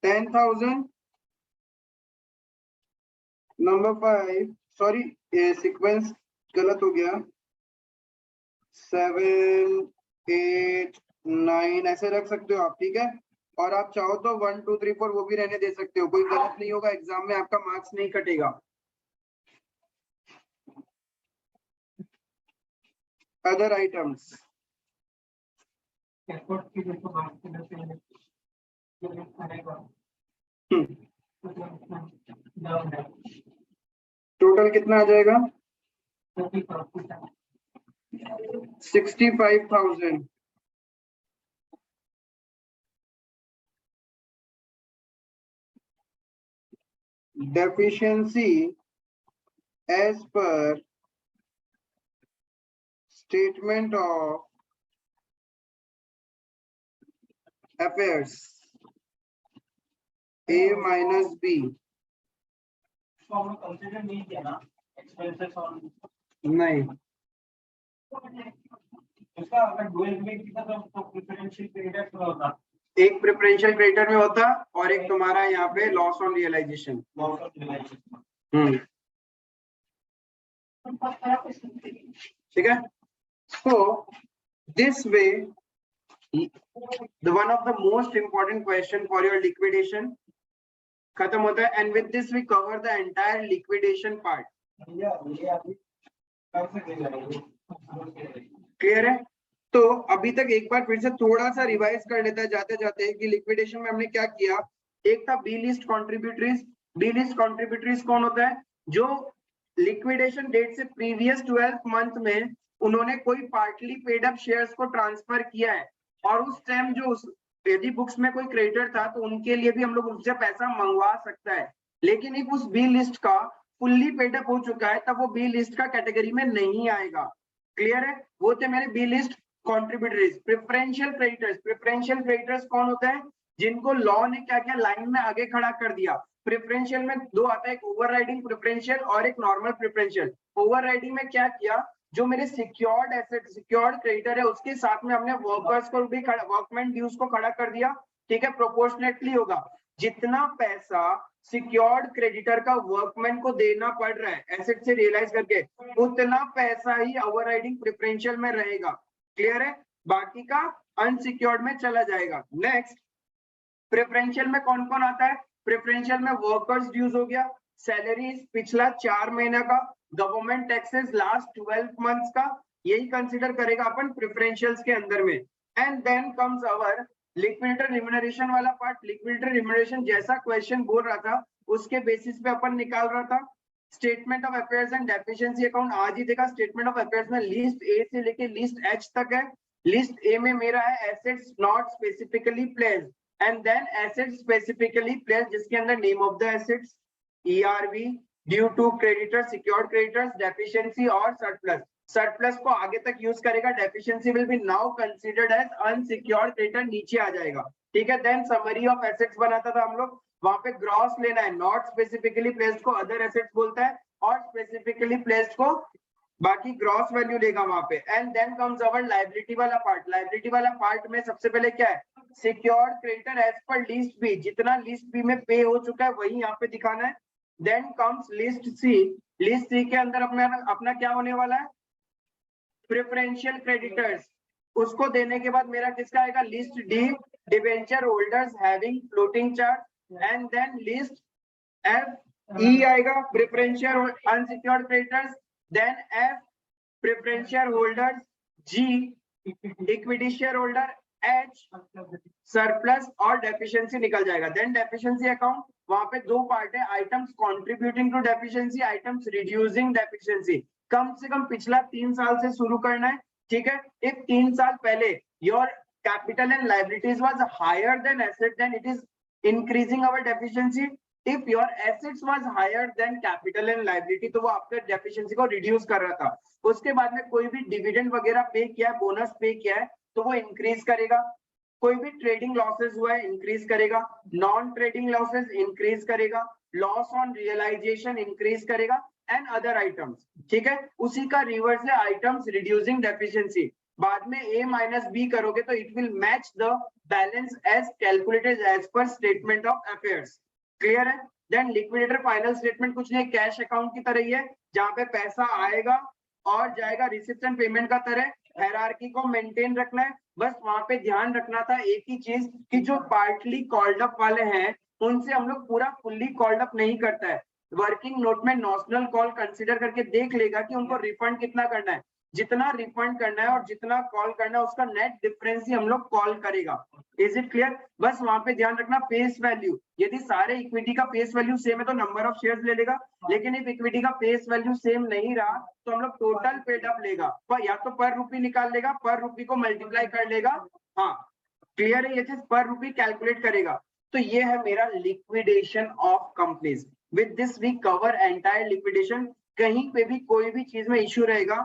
$10,000। नंबर 5 सॉरी सीक्वेंस गलत हो गया, 7 8 9 ऐसे रख सकते हो आप, ठीक है। और आप चाहो तो 1 2 3 4 वो भी रहने दे सकते हो, कोई गलत नहीं होगा, एग्जाम में आपका मार्क्स नहीं कटेगा। अदर आइटम्स टोटल कितना आ जाएगा 65,000। deficiency as per statement of affairs A minus B। Consider नहीं किया ना एक्सपेंसेस ऑन, नहीं, इसका अगर डुअल में किया तो प्रेफरेंशियल क्रेडिट होता एक प्रेफरेंशियल क्रेडिटर में होता और एक तुम्हारा यहाँ पे लॉस ऑन रियलाइजेशन। ठीक है, so this way the one of the most important question for your liquidation खत्म होता है, and with this we cover the entire liquidation part. Clear है? तो अभी तक एक बार फिर से थोड़ा सा रिवाइज कर लेता है जाते जाते कि लिक्विडेशन में हमने क्या किया। एक था B list contributories. B list contributories कौन होता है? जो लिक्विडेशन डेट से प्रीवियस 12 मंथ में उन्होंने कोई पार्टली पेड अप शेयर्स को ट्रांसफर किया है और उस टाइम जो यदि बुक्स में कोई क्रेडिटर था तो उनके लिए भी हम लोग उससे पैसा मंगवा सकता है। लेकिन if उस बी लिस्ट का फुल्ली पेड अप हो चुका है तब वो बी लिस्ट का कैटेगरी में नहीं आएगा। क्लियर है? वो थे मेरे B list contributories. Preferential creditors. Preferential creditors कौन होता है? जिनको लॉ ने क्या क्या लाइन में आगे खड़ा कर दिया। प्रेफरेंशियल में दो आता है, एक ओवरराइडिंग प्रेफरेंशियल और एक नॉर्मल प्रेफरेंशियल। ओवरराइडिंग में क्या किया, जो मेरे सिक्योर्ड एसेट सिक्योर्ड क्रेडिटर है उसके साथ में हमने वर्कर्स को भी वर्कमैन ड्यूज को खड़ा कर दिया। ठीक है, प्रोपोर्शनेटली होगा। जितना पैसा सिक्योर्ड क्रेडिटर का वर्कमैन को देना पड़ रहा है एसेट से रियलाइज करके, उतना पैसा ही ओवरराइडिंग प्रेफरेंशियल में रहेगा। क्लियर है? बाकी का अनसिक्योर्ड में चला जाएगा। नेक्स्ट, प्रेफरेंशियल में कौन कौन आता है? प्रेफरेंशियल में वर्कर्स ड्यूज हो गया, सैलरीज पिछला 4 महीना का, गवर्नमेंट टैक्सेस लास्ट 12 मंथ्स का, यही कंसीडर करेगा अपन प्रेफरेंशियल्स के अंदर में। And then comes our liquidity remuneration वाला पार्ट। लिक्विडिटी रिम्यूनरेशन जैसा क्वेश्चन बोल रहा था उसके बेसिस पे अपन निकाल रहा था। Statement of affairs and deficiency account आज ही देखा। स्टेटमेंट ऑफ अफेयर्स में लिस्ट ए से लेके लिस्ट एच तक है। लिस्ट ए में मेरा है assets not specifically placed and then assets specifically placed, जिसके अंदर name of the assets, ERV, due to creditor, secured creditors, deficiency और सरप्लस। सरप्लस को आगे तक यूज करेगा। Deficiency will be now considered as unsecured creditor, नीचे आ जाएगा। ठीक है, देन समरी ऑफ एसेट्स बनाता था हम लोग, वहां पे ग्रॉस लेना है। नॉट स्पेसिफिकली प्लेस्ड को अदर एसेट्स बोलता है और स्पेसिफिकली प्लेस्ड को बाकी ग्रॉस वैल्यू लेगा वहां पे। And then comes our liability वाला पार्ट। लायबिलिटी वाला पार्ट में सबसे पहले क्या है? Secured creditor as per list B, जितना लिस्ट बी में पे हो चुका है वही यहाँ पे दिखाना है। Then comes list C. List C के अंदर अपना क्या होने वाला है? Preferential creditors. उसको देने के बाद मेरा किसका आएगा? List D, debenture holders having floating charge. And then list F E आएगा, preferential unsecured creditors. Then F preferential holders, G equity share holder, H surplus और डेफिशिएंसी निकल जाएगा। देन डेफिशिएंसी अकाउंट, वहां पे दो पार्ट है, items contributing to deficiency, items reducing deficiency. कम से कम पिछला 3 साल से शुरू करना है। ठीक है, if 3 साल पहले your capital and liabilities was higher than asset, then it is increasing our deficiency. If your assets was higher than capital and liability, तो वो आपके डेफिशिएंसी को रिड्यूस कर रहा था। उसके बाद में कोई भी डिविडेंड वगैरह पे किया है, बोनस पे किया है, तो वो इंक्रीज करेगा। कोई भी ट्रेडिंग लॉसेस हुआ है, इंक्रीज करेगा। नॉन ट्रेडिंग लॉसेस इंक्रीज करेगा। लॉस ऑन रियलाइजेशन इंक्रीज करेगा एंड अदर आइटम्स। ठीक है, उसी का रिवर्स है आइटम्स रिड्यूसिंग डेफिशिएंसी। बाद में ए माइनस बी करोगे तो it will match the balance as calculated as per statement of affairs. Clear है? देन लिक्विडेटर फाइनल स्टेटमेंट कुछ नहीं, कैश अकाउंट की तरह ही है, जहां पे पैसा आएगा और जाएगा रिसिप्ट एंड पेमेंट का तरह। हायरार्की को मेंटेन रखना है। बस वहां पे ध्यान रखना था एक ही चीज कि जो पार्टली कॉल्ड अप वाले हैं उनसे हम लोग पूरा फुल्ली कॉल्ड अप नहीं करता है। वर्किंग नोट में नॉशनल कॉल कंसीडर करके देख लेगा कि उनको रिफंड कितना करना है। जितना रिफंड करना है और जितना कॉल करना है उसका नेट डिफरेंस ही हम लोग कॉल करेगा। Is it clear? बस वहां पे ध्यान रखना फेस वैल्यू, यदि सारे इक्विटी का फेस वैल्यू सेम है तो नंबर ऑफ शेयर्स ले लेगा। लेकिन इफ इक्विटी का फेस वैल्यू सेम नहीं रहा तो हम लोग टोटल पेड अप लेगा, पर या तो पर रुपी निकाल लेगा, पर रुपी को मल्टीप्लाई कर लेगा। हाँ क्लियर है? ये चीज पर रुपी कैलकुलेट करेगा। तो ये है मेरा liquidation of companies. With this we cover entire liquidation. कहीं पे भी कोई भी चीज में इश्यू रहेगा,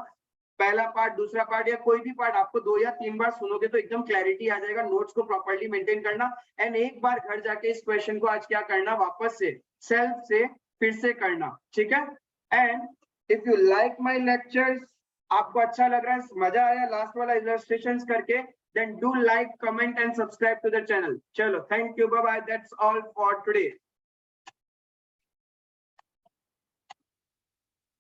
पहला पार्ट दूसरा पार्ट या कोई भी पार्ट आपको 2 या 3 बार सुनोगे तो एकदम क्लैरिटी आ जाएगा। नोट्स को प्रॉपर्ली मेंटेन करना एंड एक बार घर जाके इस क्वेश्चन को आज क्या करना, वापस से सेल्फ से फिर से करना। ठीक है? And if you like my lectures, आपको अच्छा लग रहा है, मजा आया लास्ट वाला इलस्ट्रेशंस करके, then do like, comment and subscribe to the channel. Chalo, thank you, bye bye. That's all for today.